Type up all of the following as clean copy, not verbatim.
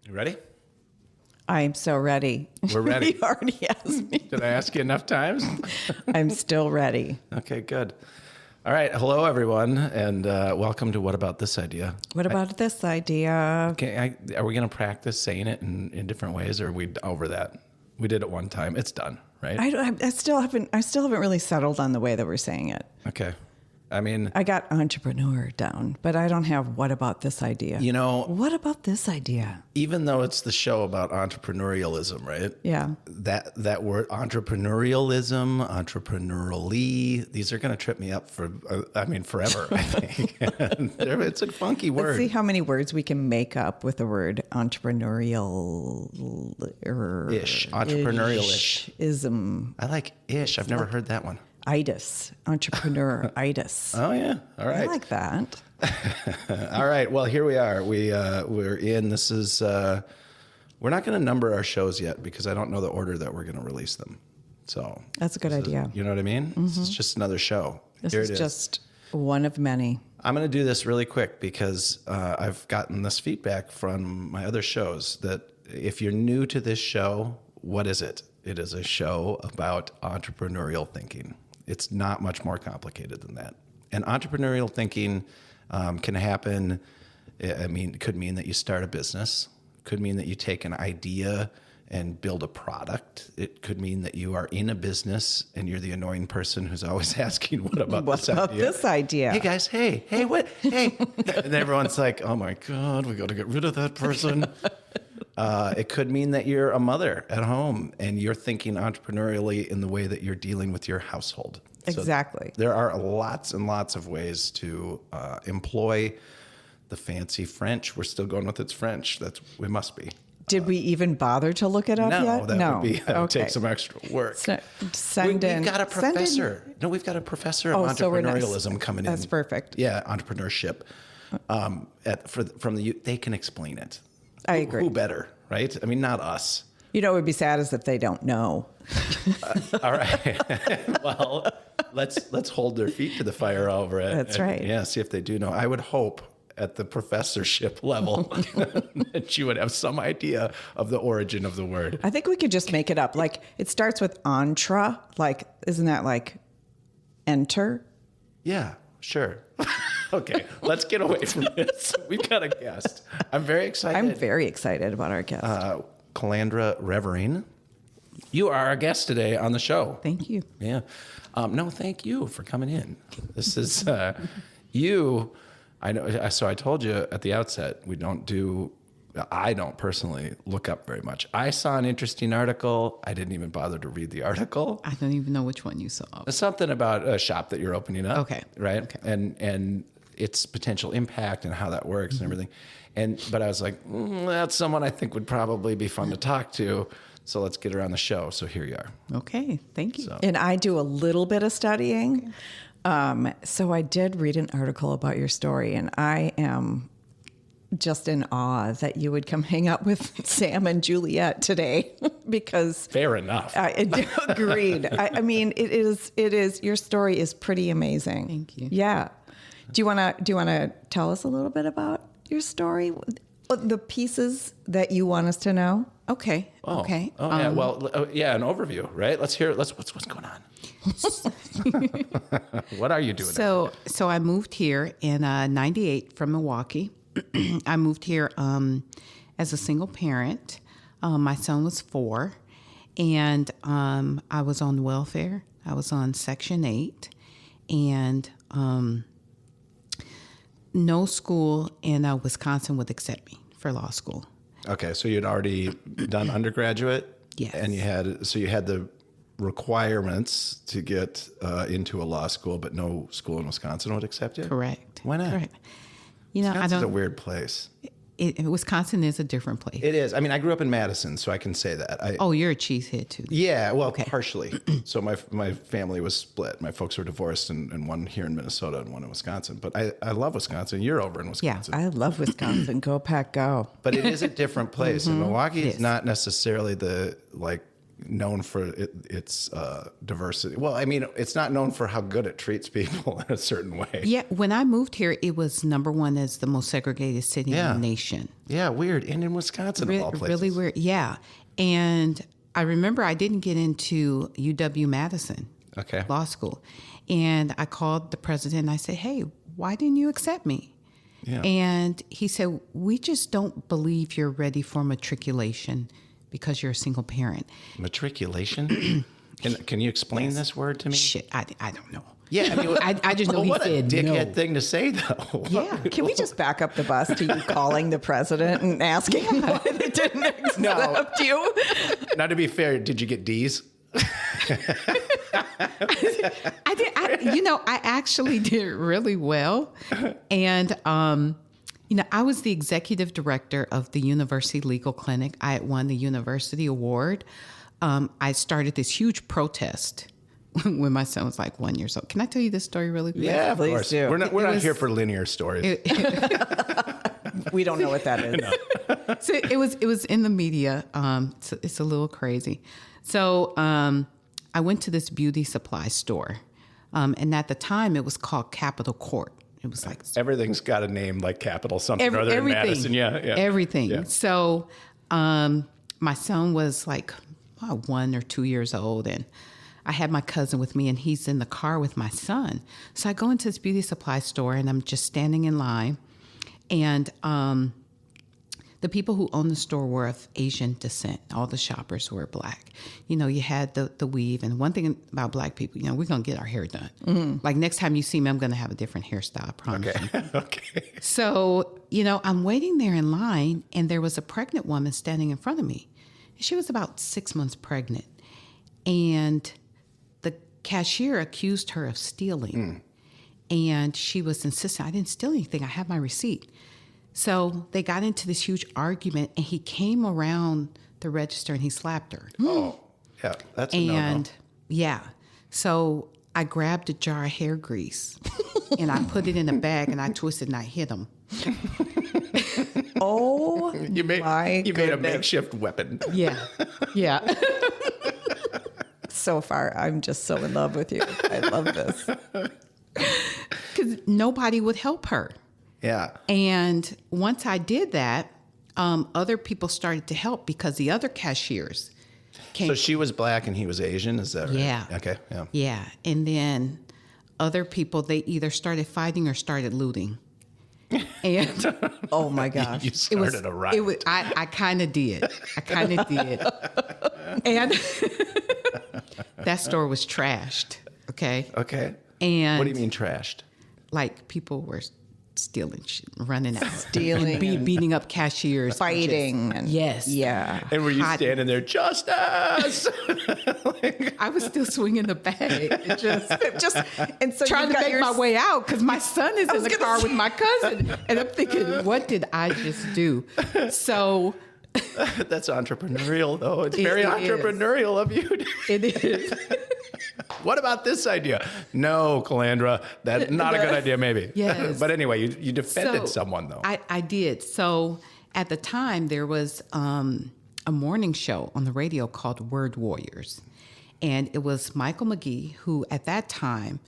You ready? I'm so ready. We're ready. You already asked me. Did I ask you enough times? I'm still ready. Okay, good. All right. Hello, everyone, and welcome to What About This Idea? What about this idea? Okay, are we going to practice saying it in different ways, or are we over that? We did it one time. It's done, right? I still haven't really settled on the way that we're saying it. Okay. I mean, I got entrepreneur down, but I don't have what about this idea. you know, What about this idea? even though it's the show about entrepreneurialism, right? Yeah. That word entrepreneurialism, entrepreneurially, these are going to trip me up for, forever, I think. It's a funky word. Let's see how many words we can make up with the word entrepreneurial. Ish. Entrepreneurial-ish. Ism. I like ish. I've never heard that one. Itis. Entrepreneur-itis. Oh, yeah. All right. I like that. All right. Well, here we are. We're in. This is. We're not going to number our shows yet because I don't know the order that we're going to release them. So That's a good idea. You know what I mean? Mm-hmm. This is just another show. This Here is it is. just one of many. I'm going to do this really quick because I've gotten this feedback from my other shows that if you're new to this show, what is it? It is a show about entrepreneurial thinking. It's not much more complicated than that. And entrepreneurial thinking can happen. It could mean that you start a business. It could mean that you take an idea and build a product. It could mean that you are in a business and you're the annoying person who's always asking, what about this idea? Hey guys, hey, what? Hey. And everyone's like, oh my God, we got to get rid of that person. It could mean that you're a mother at home and you're thinking entrepreneurially in the way that you're dealing with your household. Exactly. So there are lots and lots of ways to employ the fancy French. We're still going with it's French. We must be. Did we even bother to look it up yet? That would take some extra work. We've got a professor. No, we've got a professor of entrepreneurialism coming in. That's perfect. Yeah, entrepreneurship. From the they can explain it. I agree. Who better, right? I mean, not us. You know, it would be sad as if they don't know. All right. Well, let's hold their feet to the fire over it. That's right. Yeah, see if they do know. I would hope at the professorship level that you would have some idea of the origin of the word. I think we could just make it up. Like, it starts with entre. Like, isn't that like enter? Yeah, sure. Okay, let's get away from this. We've got a guest. I'm very excited. I'm very excited about our guest. Calandra Revering. You are our guest today on the show. Thank you. Yeah. No, thank you for coming in. This is you. I know. So I told you at the outset, I don't personally look up very much. I saw an interesting article. I didn't even bother to read the article. I don't even know which one you saw. It's something about a shop that you're opening up. Okay. Right. Okay. And its potential impact and how that works and everything. But I was like, that's someone I think would probably be fun to talk to. So let's get her on the show. So here you are. Okay. Thank you. So. And I do a little bit of studying. So I did read an article about your story, and I am just in awe that you would come hang out with Sam and Juliet today because fair enough. Agreed. I mean, it is, your story is pretty amazing. Thank you. Yeah. Do you want to tell us a little bit about your story? The pieces that you want us to know? Okay. Oh. Okay. Oh, yeah. Well, an overview, right? Let's hear it. What's going on? What are you doing? So I moved here in 98 from Milwaukee. I moved here as a single parent. My son was 4, and I was on welfare. I was on Section 8, and no school in Wisconsin would accept me for law school. Okay, so you'd already done undergraduate? Yes. And you had the requirements to get into a law school, but no school in Wisconsin would accept you? Correct. Why not? Correct. You know, Wisconsin's a weird place. Wisconsin is a different place. It is. I mean, I grew up in Madison, so I can say that. You're a cheesehead too. Yeah, well, partially. So my family was split. My folks were divorced, and one here in Minnesota and one in Wisconsin. But I love Wisconsin. You're over in Wisconsin. Yeah, I love Wisconsin. Go Pack, go. But it is a different place. And Milwaukee is not necessarily the known for its diversity. Well, I mean, it's not known for how good it treats people in a certain way. Yeah, when I moved here, it was number one as the most segregated city in the nation. Yeah, weird. And in Wisconsin, of all places. Really weird. Yeah. And I remember I didn't get into UW-Madison Law School. And I called the president and I said, hey, why didn't you accept me? Yeah. And he said, we just don't believe you're ready for matriculation because you're a single parent. Matriculation? Can you explain this word to me? Shit, I don't know. Yeah, I mean, I just know he what said a dickhead no. thing to say, though. Yeah. Can we just back up the bus to you calling the president and asking why they didn't accept you? Now, to be fair, did you get D's? I did. I actually did really well. And, I was the executive director of the University Legal Clinic. I had won the university award. I started this huge protest when my son was like 1 year old. Can I tell you this story really quick? Yeah, of Please course. do. We're not here for linear stories. We don't know what that is. No. So it was in the media. It's a little crazy. So I went to this beauty supply store, and at the time it was called Capitol Court. It was like Everything's got a name like Capital something or other in everything. Madison. Yeah. Everything. Yeah. So my son was like 1 or 2 years old, and I had my cousin with me, and he's in the car with my son. So I go into this beauty supply store, and I'm just standing in line, and the people who owned the store were of Asian descent. All the shoppers were black. You had the weave. And one thing about black people, we're going to get our hair done. Mm-hmm. Like next time you see me, I'm going to have a different hairstyle, I promise you. Okay. So, I'm waiting there in line, and there was a pregnant woman standing in front of me. She was about 6 months pregnant. And the cashier accused her of stealing. And she was insistent, I didn't steal anything. I have my receipt. So they got into this huge argument, and he came around the register and he slapped her. Oh, yeah, that's a no-no. And yeah, so I grabbed a jar of hair grease and I put it in a bag and I twisted and I hit him. Oh, you made a makeshift weapon. Yeah. So far, I'm just so in love with you. I love this. Because nobody would help her. Yeah. And once I did that, other people started to help because the other cashiers came. So she was black and he was Asian, is that right? Yeah. Okay, yeah. Yeah. And then other people, they either started fighting or started looting. And oh my gosh. You started a riot. I kind of did. And that store was trashed. Okay. And what do you mean trashed? Like people were stealing shit, running out, Stealing, and beating up cashiers, fighting, and yes, yeah. And were you standing there, justice? I was still swinging the bag, just and so trying to make my way out because my son is in the car with my cousin, and I'm thinking, what did I just do? So that's entrepreneurial, though. It's very entrepreneurial of you. It is. What about this idea? No, Calandra, that's not a good idea, maybe. Yes. But anyway, you defended someone, though. I did. So at the time, there was a morning show on the radio called Word Warriors. And it was Michael McGee, who at that time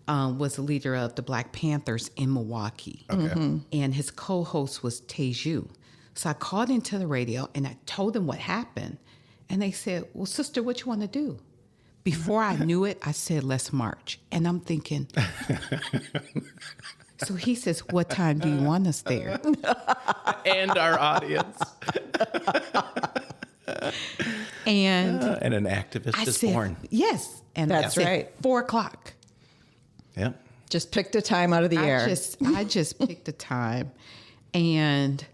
was the leader of the Black Panthers in Milwaukee. Okay. Mm-hmm. And his co-host was Teju. So I called into the radio and I told them what happened. And they said, well, sister, what you want to do? Before I knew it, I said, let's march. And I'm thinking, so he says, what time do you want us there? And our audience. And an activist is born. Yes. And That's right. 4:00. Yeah. Just picked a time out of the air. I just picked a time. And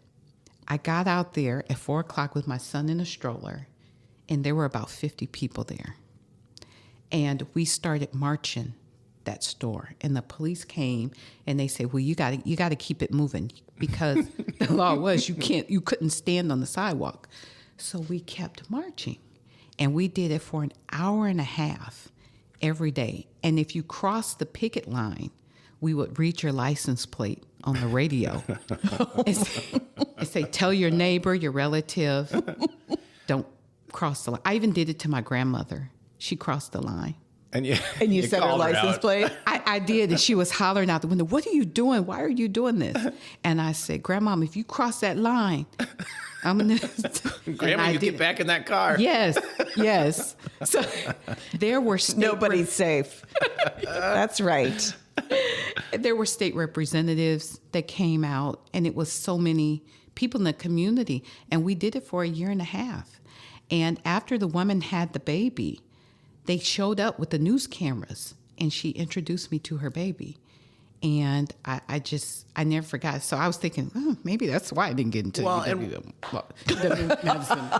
I got out there at 4:00 with my son in a stroller. And there were about 50 people there. And we started marching that store. And the police came and they said, well, you got to keep it moving because the law was you couldn't stand on the sidewalk. So we kept marching. And we did it for an hour and a half every day. And if you crossed the picket line, we would read your license plate on the radio and say, tell your neighbor, your relative, don't crossed the line. I even did it to my grandmother. She crossed the line. And you set her called license out. plate? I did, and she was hollering out the window, "What are you doing? Why are you doing this?" And I said, "Grandmom, if you cross that line, I'm going to..." Grandma, you get back in that car. Yes. So there were Nobody's safe. That's right. There were state representatives that came out, and it was so many people in the community, and we did it for a year and a half. And after the woman had the baby, they showed up with the news cameras, and she introduced me to her baby. And I never forgot. So I was thinking, maybe that's why I didn't get into medicine.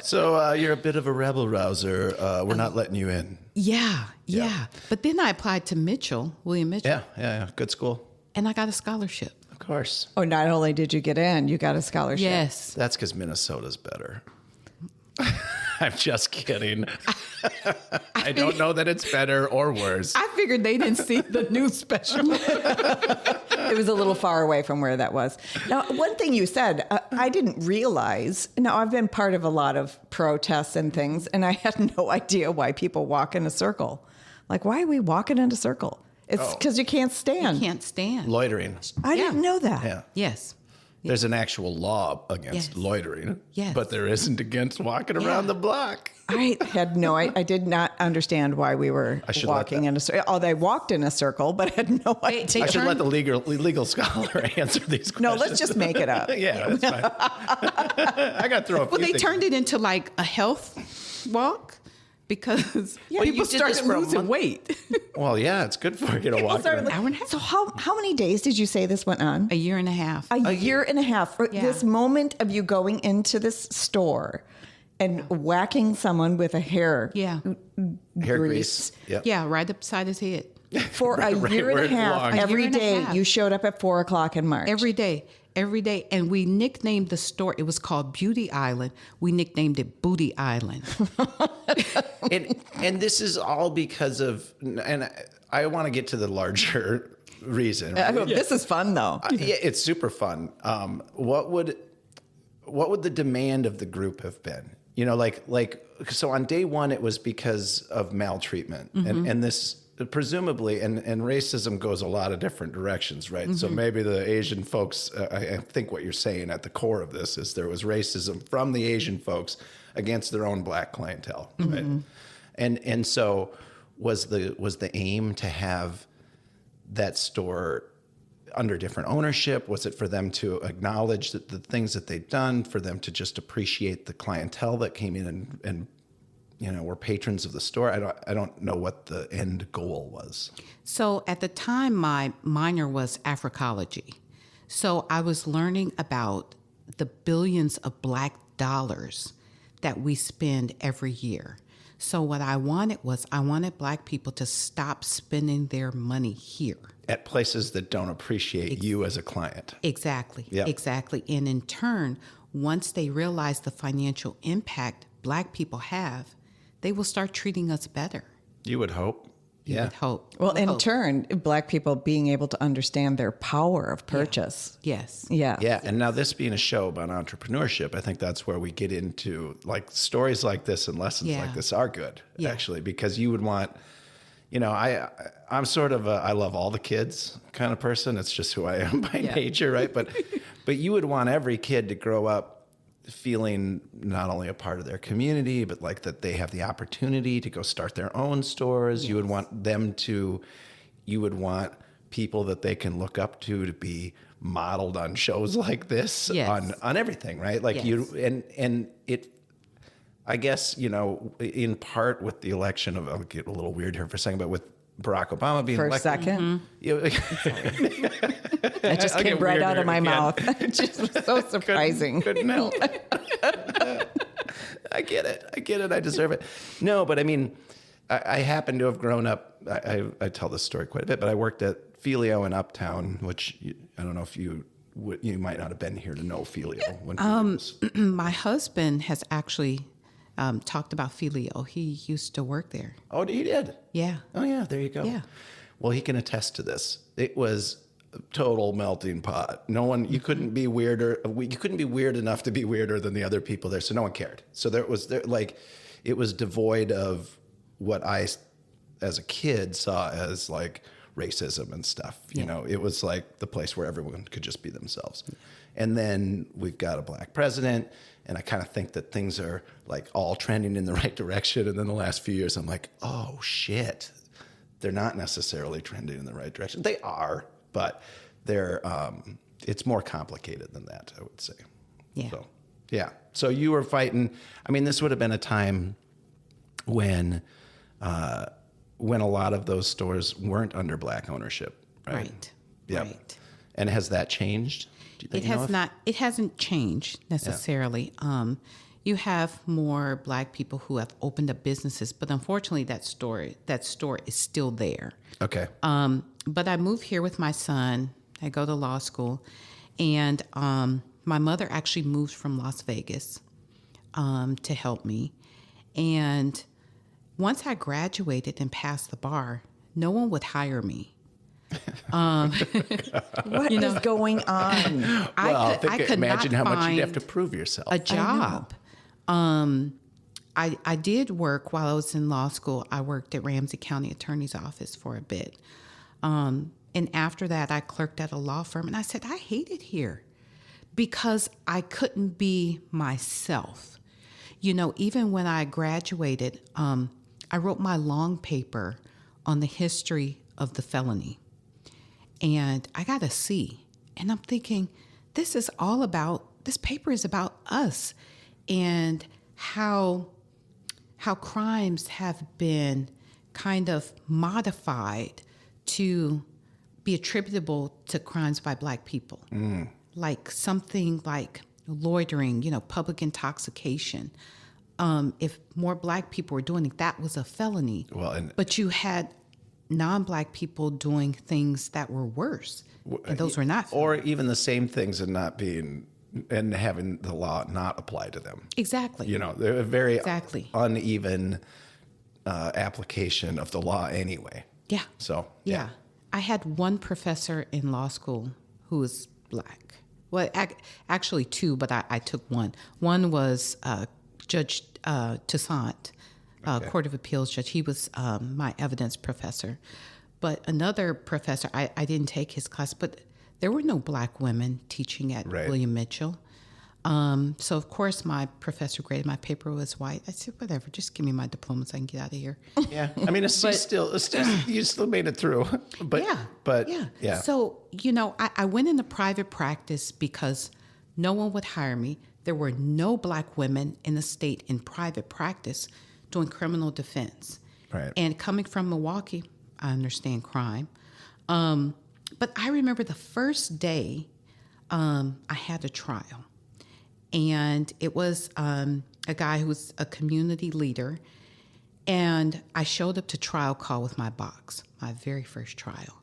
So you're a bit of a rebel rouser. We're not letting you in. Yeah. But then I applied to William Mitchell. Yeah. Good school. And I got a scholarship. Of course. Oh, not only did you get in, you got a scholarship. Yes. That's because Minnesota's better. I'm just kidding. I don't know that it's better or worse. I figured they didn't see the new special. It was a little far away from where that was. Now, one thing you said, I didn't realize. Now, I've been part of a lot of protests and things, and I had no idea why people walk in a circle. Like, why are we walking in a circle? It's because you can't stand. You can't stand. Loitering. I didn't know that. Yeah. Yes. There's an actual law against loitering, but there isn't against walking around the block. I had I did not understand why we were walking in a circle. Oh, they walked in a circle, but I had no idea. I should let the legal scholar answer these questions. No, let's just make it up. Yeah, that's fine. I got to throw a few Well, they things. turned it into like a health walk because people started losing weight. Well, yeah, it's good for you to walk around. Hour and a half. So how many days did you say this went on? A year and a half. A year and a half. For this moment of you going into this store and whacking someone with a hair Hair grease. Yep. Yeah, right upside his head. For a year and a half. Every year and a day half. you showed up at 4:00 in March. Every day. And we nicknamed the store, it was called Beauty Island. We nicknamed it Booty Island. And this is all because of, and I want to get to the larger reason. This is fun though. Yeah, it's super fun. What would the demand of the group have been? You know, so on day one, it was because of maltreatment and this presumably, and racism goes a lot of different directions, right? So maybe the Asian folks, I think what you're saying at the core of this is there was racism from the Asian folks against their own black clientele, right? And so was the aim to have that store under different ownership? Was it for them to acknowledge that the things that they'd done, for them to just appreciate the clientele that came in and were patrons of the store? I don't know what the end goal was. So at the time, my minor was Africology. So I was learning about the billions of black dollars that we spend every year. So what I wanted black people to stop spending their money here. At places that don't appreciate you as a client. Exactly. Yep. Exactly. And in turn, once they realize the financial impact black people have, they will start treating us better. You would hope. You would hope. Well, in hope. turn, black people being able to understand their power of purchase. Yes. Yeah. Yeah. And now this being a show about entrepreneurship, I think that's where we get into like stories like this and lessons like this are good, actually, because you would want, I'm sort of I love all the kids kind of person. It's just who I am by nature, right? But you would want every kid to grow up feeling not only a part of their community, but like that they have the opportunity to go start their own stores. Yes. You would want people that they can look up to be modeled on shows like this, on everything, right? Like and it, I guess, in part with the election of, I'll get a little weird here for a second, but with Barack Obama being for elected. A second. That just came right out of my mouth. It just was so surprising. Couldn't help. I get it. I deserve it. No, but I mean, I happen to have grown up. I tell this story quite a bit, but I worked at Filio in Uptown, which I don't know if you might not have been here to know Filio. When my husband has actually talked about Filio. He used to work there. Oh, he did? Yeah. Oh, yeah. There you go. Yeah. Well, he can attest to this. It was total melting pot. No one, you couldn't be weirder. You couldn't be weird enough to be weirder than the other people there. So no one cared. So it was devoid of what I, as a kid, saw as like racism and stuff. You know, it was like the place where everyone could just be themselves. And then we've got a black president, and I kind of think that things are like all trending in the right direction. And then the last few years, I'm like, oh shit, they're not necessarily trending in the right direction. They are, but they're it's more complicated than that, I would say. Yeah. So, yeah. So you were fighting. I mean, this would have been a time when a lot of those stores weren't under black ownership, right? Right. Yeah. Right. And has that changed? It has not. It hasn't changed necessarily. Yeah. You have more black people who have opened up businesses, but unfortunately, that store is still there. Okay. But I moved here with my son. I go to law school, and my mother actually moved from Las Vegas to help me. And once I graduated and passed the bar, no one would hire me. What is going on? I could imagine not how much you'd have find to prove yourself. a job. I did work while I was in law school. I worked at Ramsey County Attorney's Office for a bit. And after that, I clerked at a law firm. And I said, I hate it here because I couldn't be myself. You know, even when I graduated, I wrote my long paper on the history of the felony. And I got a C. And I'm thinking, this paper is about us and how crimes have been kind of modified to be attributable to crimes by black people. Like something like loitering, public intoxication. If more black people were doing it, that was a felony. But you had non-black people doing things that were worse, and those were not felonies. Or even the same things and having the law not apply to them. Exactly. They're a very uneven application of the law anyway. Yeah. So, yeah. I had one professor in law school who was black. Well, actually two, but I took one. One was Judge Toussaint, Court of Appeals judge. He was my evidence professor. But another professor, I didn't take his class, but there were no black women teaching at William Mitchell. So, of course, my professor graded my paper was white. I said, whatever, just give me my diploma so I can get out of here. Yeah. I mean, you still made it through. But yeah. So, I went into private practice because no one would hire me. There were no black women in the state in private practice doing criminal defense. Right. And coming from Milwaukee, I understand crime. But I remember the first day I had a trial. And it was a guy who was a community leader. And I showed up to trial call with my box, my very first trial.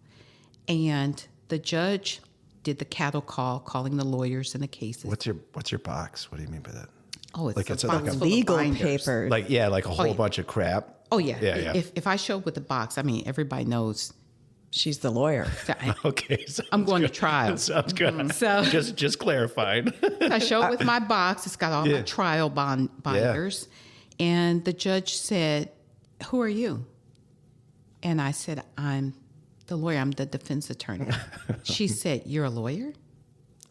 And the judge did the cattle call, calling the lawyers and the cases. What's your box? What do you mean by that? Oh, it's like a box full legal of binders. papers. Like a whole bunch of crap. Oh, yeah. Yeah. If I show up with the box, everybody knows. She's the lawyer. Okay. I'm going good. to trial. Sounds good. So just clarifying. I show up with my box. It's got all my trial binders. Yeah. And the judge said, who are you? And I said, I'm the lawyer. I'm the defense attorney. She said, you're a lawyer?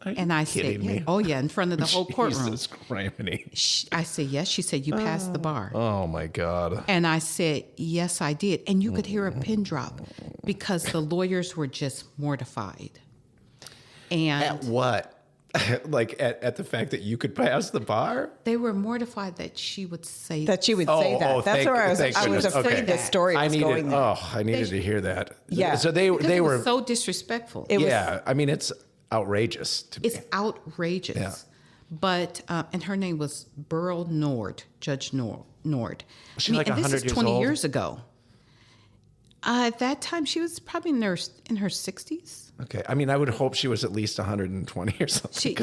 And I said, me? Yeah. Oh, yeah, in front of the whole courtroom. Jesus Christ. I said, yes. She said, you passed the bar. Oh, my God. And I said, yes, I did. And you could hear a pin drop because the lawyers were just mortified. And at what? Like at the fact that you could pass the bar? They were mortified that she would say that. That's where I was afraid the story was going there. Oh, I needed to hear that. Yeah. So they were so disrespectful. It's outrageous to me. It's outrageous. Yeah. But, and her name was Burl Nord, Judge Nord. Was she like 100 years old? This is 20 years ago. At that time, she was probably in her 60s. Okay. I would hope she was at least 120 or something.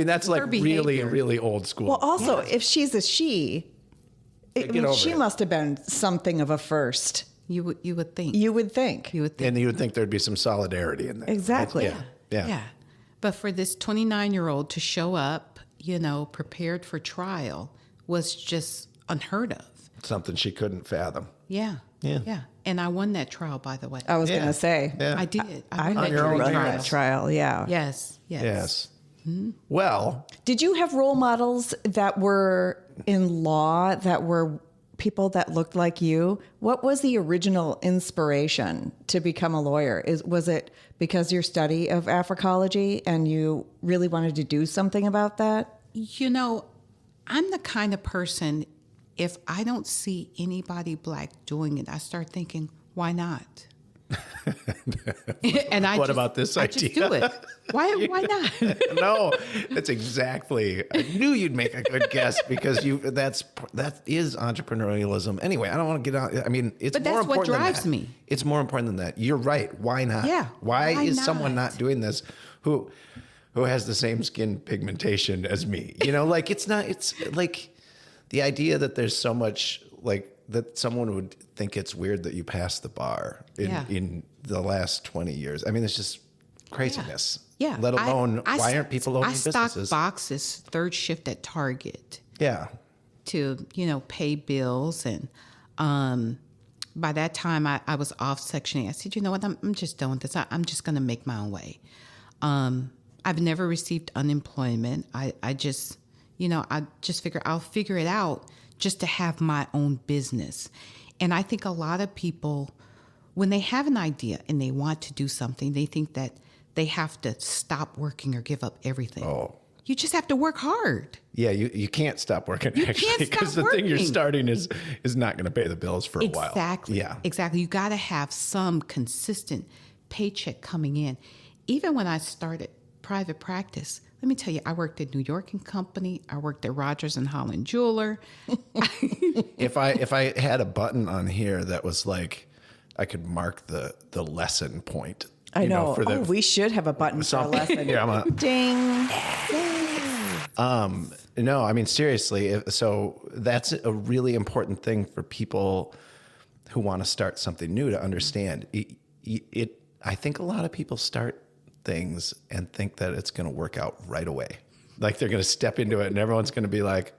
That's like behavior. really old school. Well, also, if she's a she, she must have been something of a first You would think. You would think. And you would think there'd be some solidarity in that. Exactly. Yeah. But for this 29-year-old to show up, prepared for trial was just unheard of. Something she couldn't fathom. Yeah. And I won that trial, by the way. I was going to say. Yeah. I did. I won did that run jury that trial, yeah. Yes. Mm-hmm. Well, did you have role models that were in law that were people that looked like you? What was the original inspiration to become a lawyer? Was it because your study of Africology and you really wanted to do something about that? I'm the kind of person, if I don't see anybody Black doing it, I start thinking, why not? And what about this idea? I just do it. Why not? No, that's exactly. I knew you'd make a good guess because that is entrepreneurialism. Anyway, I don't want to get out. I mean, it's but more that's important what drives than that. me. It's more important than that. You're right. Why not? Yeah. Why is not? someone not doing this who has the same skin pigmentation as me? Like it's not. It's like the idea that there's so much that someone would think it's weird that you passed the bar in the last 20 years. I mean, it's just craziness. Yeah. Let alone, why aren't people owning businesses? I stock boxes third shift at Target. Yeah. To, pay bills. And by that time, I was off Section 8. I said, you know what, I'm just done with this. I'm just going to make my own way. I've never received unemployment. I just figure I'll figure it out just to have my own business. And I think a lot of people, when they have an idea and they want to do something, they think that they have to stop working or give up everything. Oh. You just have to work hard. Yeah, you can't stop working, You actually, can't because stop the thing you're working. starting is not going to pay the bills for a while. Exactly. Yeah. Exactly. You got to have some consistent paycheck coming in. Even when I started private practice, let me tell you, I worked at New York and Company. I worked at Rogers and Holland Jeweler. If I had a button on here that was like, I could mark the lesson point. I know. For we should have a button for a lesson. Yeah, Ding. No, I mean, seriously. So that's a really important thing for people who want to start something new to understand. I think a lot of people start things and think that it's going to work out right away. Like they're going to step into it and everyone's going to be like,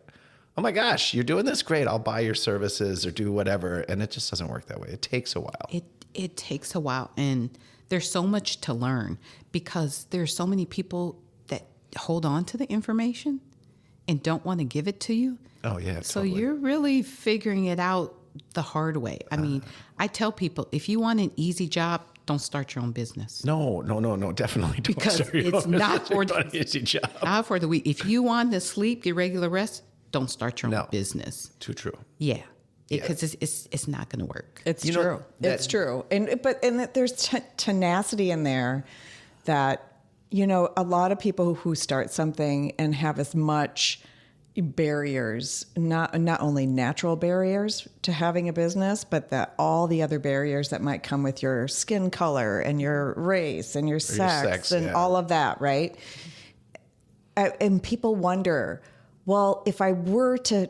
oh my gosh, you're doing this great. I'll buy your services or do whatever. And it just doesn't work that way. It takes a while. It takes a while. And there's so much to learn because there's so many people that hold on to the information and don't want to give it to you. Oh, yeah. So totally. you're really figuring it out the hard way. I mean, I tell people, if you want an easy job, don't start your own business. No, definitely don't Because start your it's own not for business. It's not an easy job. Not for the week. If you want to sleep, get regular rest, don't start your own No. business. Too true. Yeah. Because it's not going to work. It's You know, true. It's that- true. And that there's tenacity in there that, a lot of people who start something and have as much barriers, not only natural barriers to having a business, but that all the other barriers that might come with your skin color and your race and your sex and yeah. all of that, right? And people wonder, well, if I were to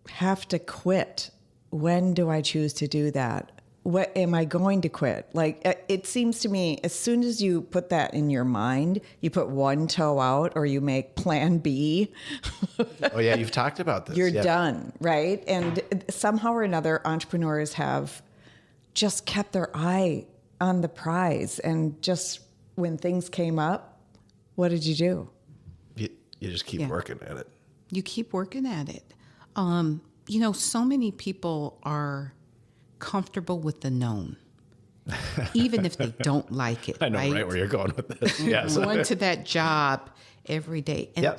have to quit, when do I choose to do that? What am I going to quit? Like, it seems to me, as soon as you put that in your mind, you put one toe out or you make plan B, Oh, yeah. You've talked about this. you're yeah. done, right? And somehow or another, entrepreneurs have just kept their eye on the prize. And just when things came up, what did you do? You just keep working at it. You keep working at it. So many people are comfortable with the known, even if they don't like it. I know right where you're going with this. Yes. Going to that job every day, and Yep.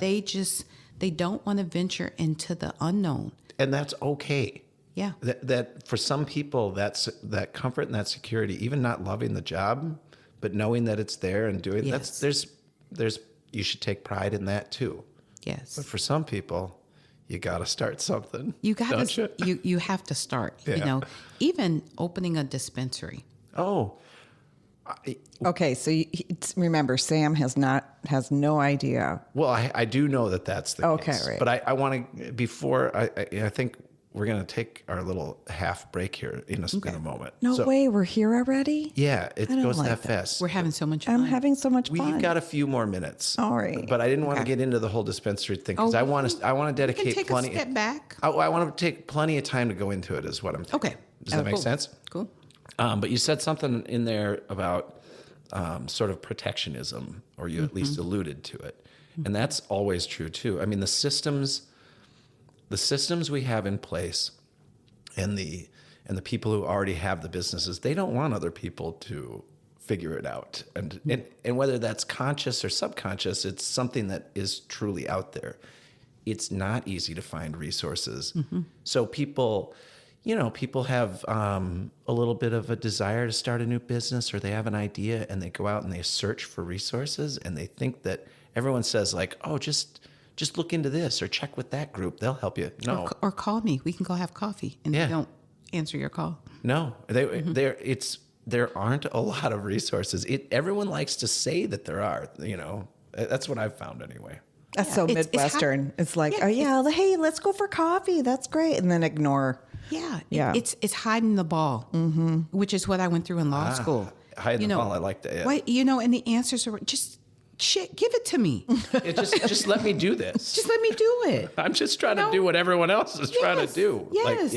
they don't want to venture into the unknown. And that's okay. Yeah. That for some people, that's that comfort and that security, even not loving the job, but knowing that it's there and doing Yes. there's you should take pride in that too. Yes. But for some people, you got to start something. You got don't to you have to start. Yeah. Even opening a dispensary. Oh, Okay, so remember, Sam has no idea. well, I do know that that's the Okay, case. right. But I want to, before, I think we're gonna take our little half break here in a moment. No way, we're here already? Yeah, it don't goes like that that. fast. We're having so much fun. I'm having so much fun. We've got a few more minutes. All right. But I didn't want to get into the whole dispensary thing because I want to dedicate take plenty. a step back. I want to take plenty of time to go into it. Is what I'm thinking. Okay. Does that make cool. sense? Cool. But you said something in there about sort of protectionism, or you at least alluded to it, and that's always true too. I mean, the systems we have in place, and the people who already have the businesses, they don't want other people to figure it out, and whether that's conscious or subconscious, it's something that is truly out there. It's not easy to find resources, so people have a little bit of a desire to start a new business, or they have an idea and they go out and they search for resources, and they think that everyone says like, oh, just look into this or check with that group. They'll help you. No. Or call me. We can go have coffee. And they don't answer your call. No. There aren't a lot of resources. Everyone likes to say that there are, That's what I've found anyway. That's so Midwestern. It's like, hey, let's go for coffee. That's great. And then ignore. Yeah. It's hiding the ball, which is what I went through in law school. Hiding the ball. I like that. Yeah. Wait, and the answers are just, shit, give it to me. Just let me do this. Just let me do it. I'm just trying to do what everyone else is trying to do. Yes.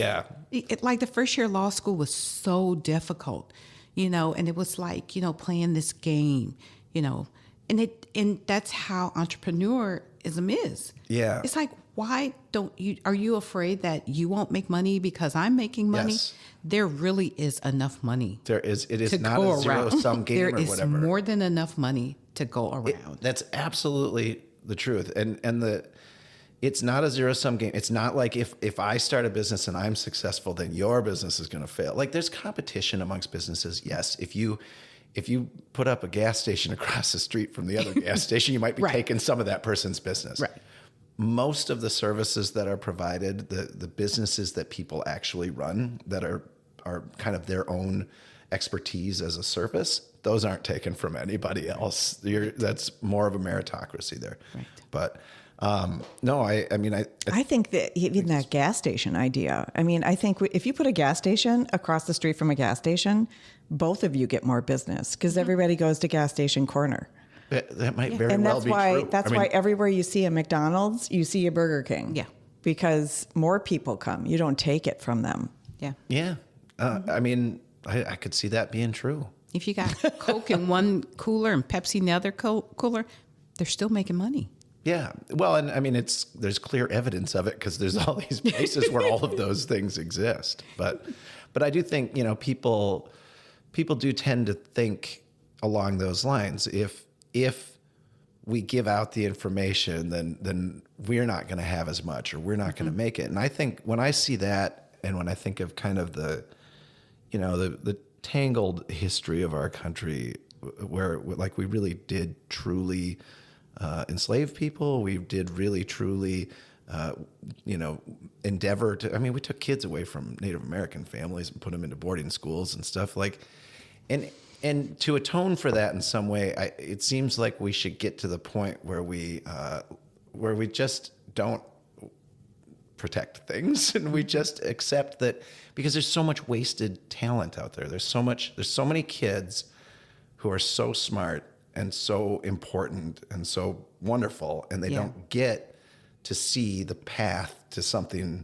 Like the first year of law school was so difficult, and it was like, playing this game, and that's how entrepreneurism is. Yeah. It's like, why are you afraid that you won't make money because I'm making money? Yes. There really is enough money. It is not a zero-sum game or whatever. There is more than enough money to go around. That's absolutely the truth. And it's not a zero-sum game. It's not like if I start a business and I'm successful, then your business is going to fail. Like, there's competition amongst businesses. Yes. If you put up a gas station across the street from the other gas station, you might be taking some of that person's business. Right. Most of the services that are provided, the businesses that people actually run that are kind of their own expertise as a service, those aren't taken from anybody else. That's more of a meritocracy there. Right. But no, I think that even that gas station idea, I think if you put a gas station across the street from a gas station, both of you get more business because everybody goes to gas station corner. That might very well be true. That's why everywhere you see a McDonald's, you see a Burger King. Yeah. Because more people come. You don't take it from them. Yeah. Yeah. I could see that being true. If you got Coke in one cooler and Pepsi in the other cooler, they're still making money. Yeah. Well, and there's clear evidence of it because there's all these places where all of those things exist. But I do think, people do tend to think along those lines. If we give out the information, then we're not going to have as much, or we're not going to make it. And I think when I see that, and when I think of kind of the tangled history of our country, where like we really did truly enslave people, we did really truly endeavor to. We took kids away from Native American families and put them into boarding schools and stuff like, and to atone for that in some way, it seems like we should get to the point where we just don't protect things, and we just accept that, because there's so much wasted talent out there. There's so many kids who are so smart and so important and so wonderful, and they don't get to see the path to something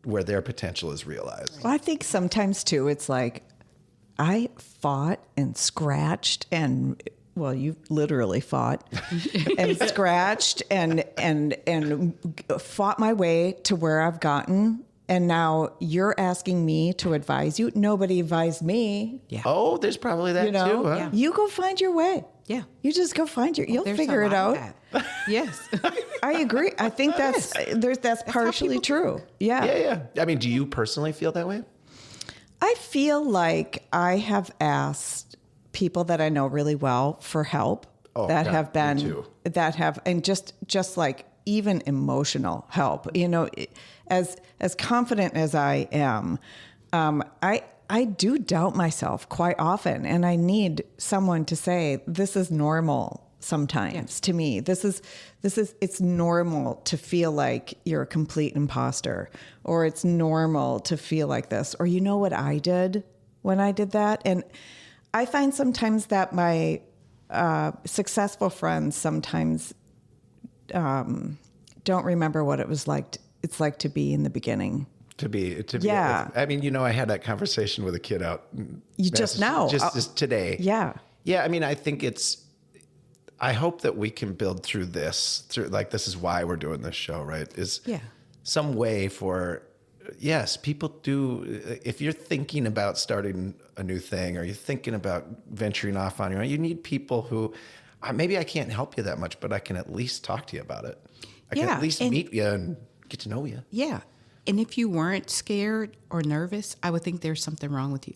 where their potential is realized. Well, I think sometimes too, it's like, I fought and scratched and, well, you literally fought and scratched and fought my way to where I've gotten. And now you're asking me to advise you. Nobody advised me. Yeah. Oh, there's probably that too. Huh? Yeah. You go find your way. Yeah. You just go find you'll There's figure a it lot out. of that. Yes. I agree. I think that's partially true. Yeah. Yeah. Do you personally feel that way? I feel like I have asked people that I know really well for help and just like even emotional help, as confident as I am, I do doubt myself quite often, and I need someone to say, this is normal. sometimes to me. This is it's normal to feel like you're a complete imposter, or it's normal to feel like this, or you know what I did when I did that. And I find sometimes that my successful friends sometimes don't remember what it was like. It's like to be in the beginning. To be. Yeah. I mean, I had that conversation with a kid out. You just now. Just today. Yeah. Yeah. I mean, I think I hope that we can build through this, like, this is why we're doing this show, right? Is some way for, yes, people do, if you're thinking about starting a new thing, or you're thinking about venturing off on your own, you need people who, maybe I can't help you that much, but I can at least talk to you about it. I can at least meet you and get to know you. Yeah. And if you weren't scared or nervous, I would think there's something wrong with you.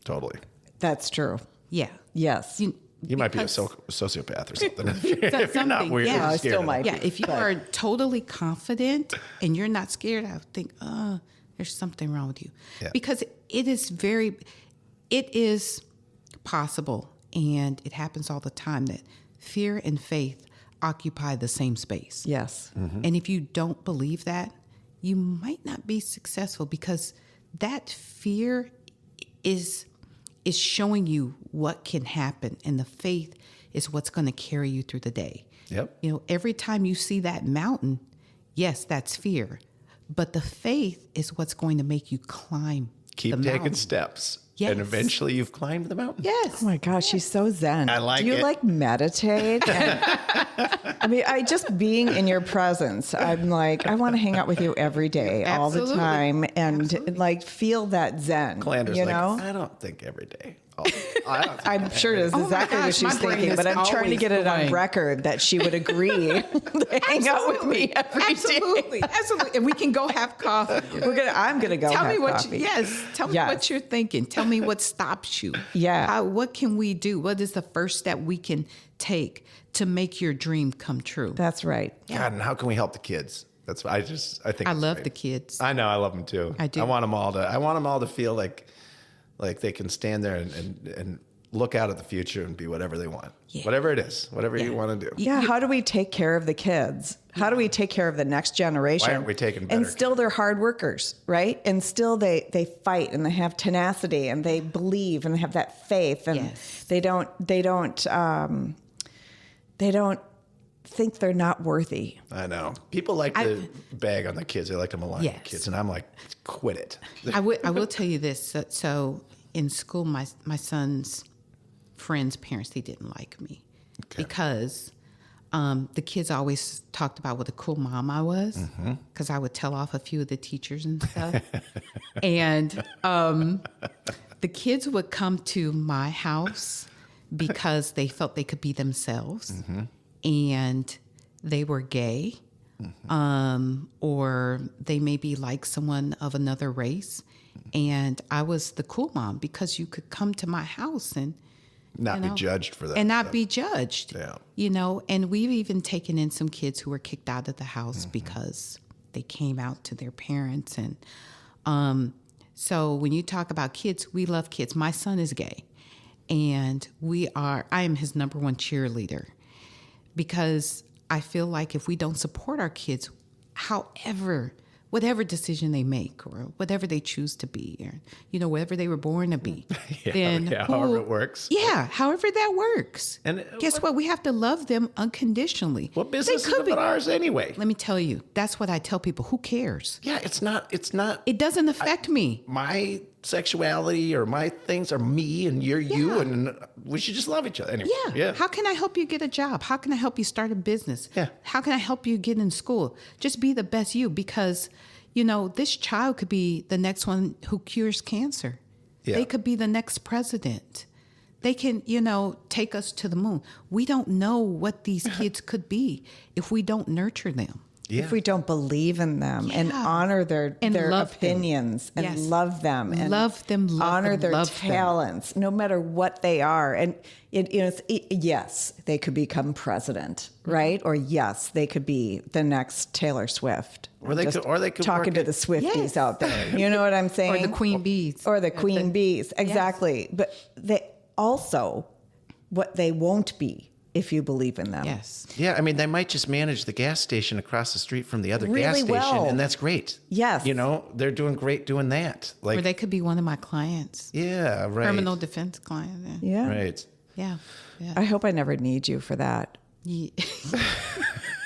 Totally. That's true. Yeah. Yes. You might be a sociopath or something. If you're not weird, yeah, I still might. Yeah, if you are totally confident and you're not scared, I would think, there's something wrong with you. Yeah. Because it is possible, and it happens all the time, that fear and faith occupy the same space. Yes. Mm-hmm. And if you don't believe that, you might not be successful, because that fear is showing you what can happen, and the faith is what's going to carry you through the day. Yep. Every time you see that mountain, yes, that's fear, but the faith is what's going to make you climb. Keep the taking mountain. steps. Yes. And eventually you've climbed the mountain. Yes. Oh my gosh, she's so zen. I like Do you it. like meditate? I mean, I just being in your presence, I'm like, I want to hang out with you every day, all the Absolutely. time, and like feel that zen. Calandra's you like, know? I don't think every day. I'm sure it is Oh my exactly what gosh, she's my brain thinking, is but I'm trying to always get it on going. record that she would agree to hang out with me every day. Absolutely. Absolutely. And we can go have coffee. I'm gonna go Tell have me what coffee. tell me Yes. what you're thinking. Tell me what stops you. Yeah. What can we do? What is the first step we can take to make your dream come true? That's right. God, and how can we help the kids? That's what I think. I it's love great. the kids. I know, I love them too. I do. I want them all to feel like they can stand there and look out at the future and be whatever they want. Yeah. Whatever it is, whatever you want to do. Yeah, how do we take care of the kids? How do we take care of the next generation? Why aren't we taking better And still they're hard workers, right? And still they fight and they have tenacity and they believe and they have that faith, and Yes. they don't think they're not worthy. I know. People like to bag on the kids. They like to malign Yes. the kids. And I'm like, quit it. I will tell you this. So in school, my son's friends' parents, they didn't like me because the kids always talked about what a cool mom I was, because I would tell off a few of the teachers and stuff. And the kids would come to my house because they felt they could be themselves, and they were gay, or they maybe like someone of another race. And I was the cool mom because you could come to my house and Not be judged for that. and not stuff. be judged. Yeah. And we've even taken in some kids who were kicked out of the house because they came out to their parents. And so when you talk about kids, we love kids. My son is gay, and I am his number one cheerleader, because I feel like if we don't support our kids, whatever decision they make or whatever they choose to be, or, whatever they were born to be, then however it works. Yeah, however that works. And guess what? We have to love them unconditionally. What business They is could it ours anyway? Let me tell you, that's what I tell people. Who cares? Yeah, it's not. It doesn't affect me. My sexuality or my things are me and you're you, and we should just love each other. Anyway, Yeah. How can I help you get a job? How can I help you start a business? Yeah. How can I help you get in school? Just be the best you, because, this child could be the next one who cures cancer. Yeah. They could be the next president. They can, take us to the moon. We don't know what these kids could be if we don't nurture them. Yeah. If we don't believe in them and Yeah. honor their And love them. opinions and Yes. love them and Love them, love honor them, their love them. talents, no matter what they are. And yes, they could become president, right? Or yes, they could be the next Taylor Swift. Or they could talking work to at- the Swifties Yes. out there. You know what I'm saying? Or the queen bees. Or the queen bees, exactly. But they also, what they won't be if you believe in them. Yes. Yeah, I mean, they might just manage the gas station across the street from the other gas Really station, well. and that's great. Yes. You know, they're doing great doing that. Like, Or they could be one of my clients. yeah, right. Criminal defense client. Yeah. Right. Yeah. Yeah. I hope I never need you for that. Ye-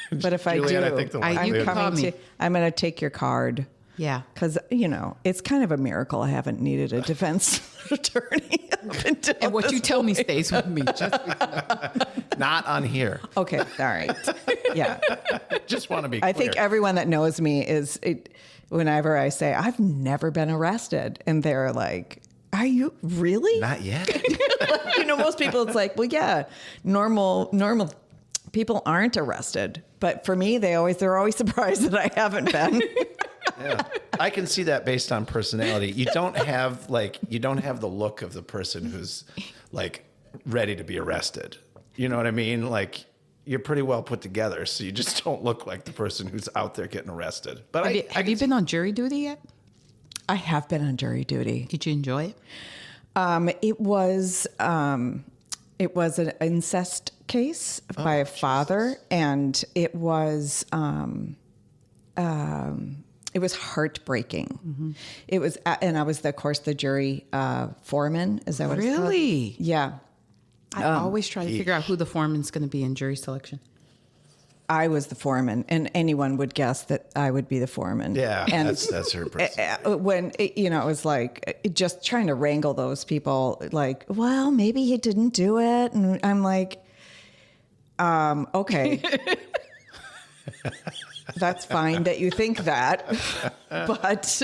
But if I Juliet, do, I think the you can call me. I'm going to take your card. Yeah. Because, it's kind of a miracle I haven't needed a defense attorney up until And what you this tell me point. stays with me. Just Not on here. Okay, all right. Yeah. Just want to be clear. I think everyone that knows me whenever I say, I've never been arrested, and they're like, are you really? Not yet. Most people, it's like, well, yeah, normal people aren't arrested. But for me, they're always surprised that I haven't been. Yeah. I can see that based on personality. You don't have the look of the person who's like ready to be arrested. You know what I mean? Like, you're pretty well put together, so you just don't look like the person who's out there getting arrested. But have you been on jury duty yet? I have been on jury duty. Did you enjoy it? It was an incest case by a father, and it was heartbreaking. Mm-hmm. It was, and I was, of course, the jury foreman. Is that what it's called? Really? Yeah. I always try to figure out who the foreman's going to be in jury selection. I was the foreman, and anyone would guess that I would be the foreman. Yeah, and that's her personality. when it was like just trying to wrangle those people, like, well, maybe he didn't do it, and I'm like, okay, that's fine that you think that, but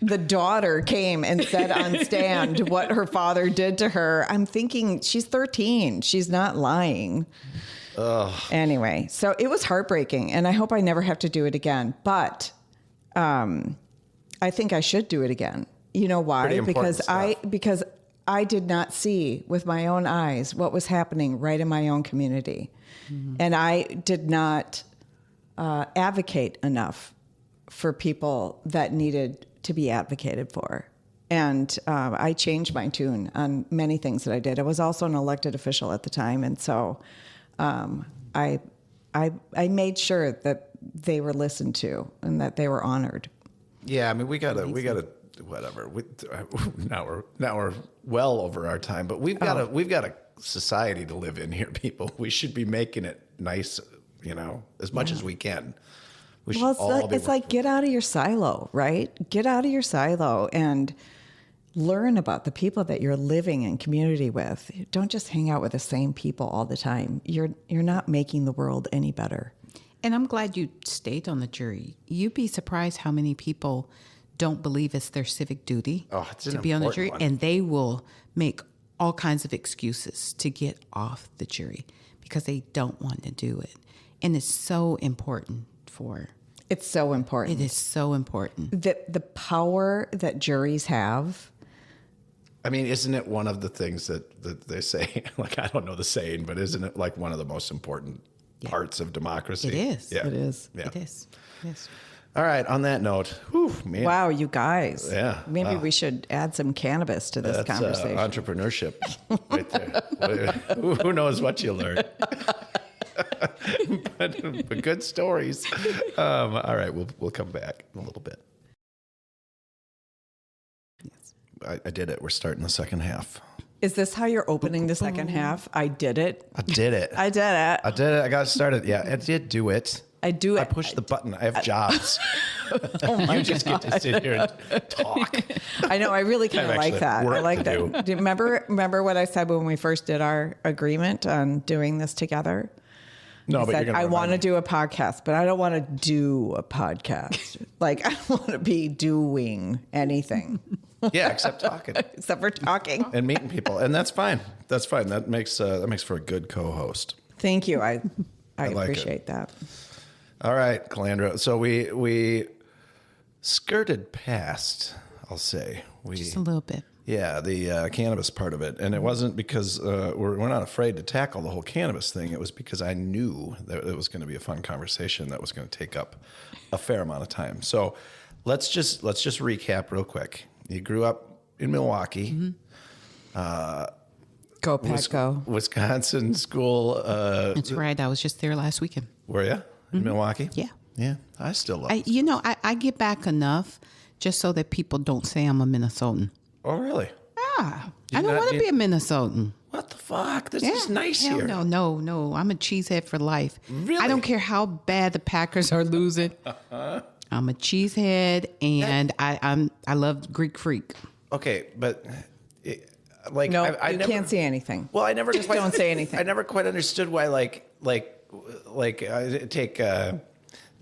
the daughter came and said on stand what her father did to her. I'm thinking she's 13, she's not lying. Ugh. Anyway, so it was heartbreaking, and I hope I never have to do it again. But I think I should do it again. You know why? Because I did not see with my own eyes what was happening right in my own community, and I did not advocate enough for people that needed to be advocated for. And I changed my tune on many things that I did. I was also an elected official at the time, and so. I made sure that they were listened to and that they were honored. Yeah, I mean, we gotta whatever. Now we're well over our time, but we've got a society to live in here, people. We should be making it nice, as much as we can. It's like get out of your silo, right? Get out of your silo and learn about the people that you're living in community with. Don't just hang out with the same people all the time. You're not making the world any better. And I'm glad you stayed on the jury. You'd be surprised how many people don't believe it's their civic duty to be on the jury, and they will make all kinds of excuses to get off the jury because they don't want to do it. And it's so important It's so important. It is so important. The power that juries have. I mean, isn't it one of the things that they say, like, I don't know the saying, but isn't it like one of the most important parts of democracy? It is. Yeah. It is. Yeah. It is. Yes. All right. On that note, man. Wow, you guys. Yeah. Maybe we should add some cannabis to this conversation. Entrepreneurship right there. Who knows what you learn? but good stories. All right. We'll come back in a little bit. I did it. We're starting the second half. Is this how you're opening the second half? I did it. I did it. I did it. I did it. I got started. Yeah, I did do it. I do it. I pushed the button. I have jobs. Oh my You just get to sit here and talk. I know. I really kind of I've like actually that. I work like to that. do. Do you remember what I said when we first did our agreement on doing this together? No, but you're Said, gonna I want to remind me. do a podcast, but I don't want to do a podcast. Like, I don't want to be doing anything Yeah, except talking except for talking. and meeting people, and that's fine. That's fine. That makes for a good co-host. Thank you. I like it. appreciate that. All right, Calandra. So we skirted past, I'll say. Just a little bit. Yeah, the cannabis part of it. And it wasn't because we're not afraid to tackle the whole cannabis thing. It was because I knew that it was going to be a fun conversation that was going to take up a fair amount of time. So let's just recap real quick. You grew up in Milwaukee. Go Pack Go. Wisconsin school. That's right. I was just there last weekend. Were you in Milwaukee? Yeah. Yeah, I still love it. I get back enough just so that people don't say I'm a Minnesotan. Oh, really? Yeah. I don't want to be a Minnesotan. What the fuck? This is nice Hell here. No. I'm a cheesehead for life. Really? I don't care how bad the Packers are losing. I'm a cheesehead, and I love Greek freak. Okay, but No, I you never, can't say anything. Well, I never Just don't say anything. I never quite understood why,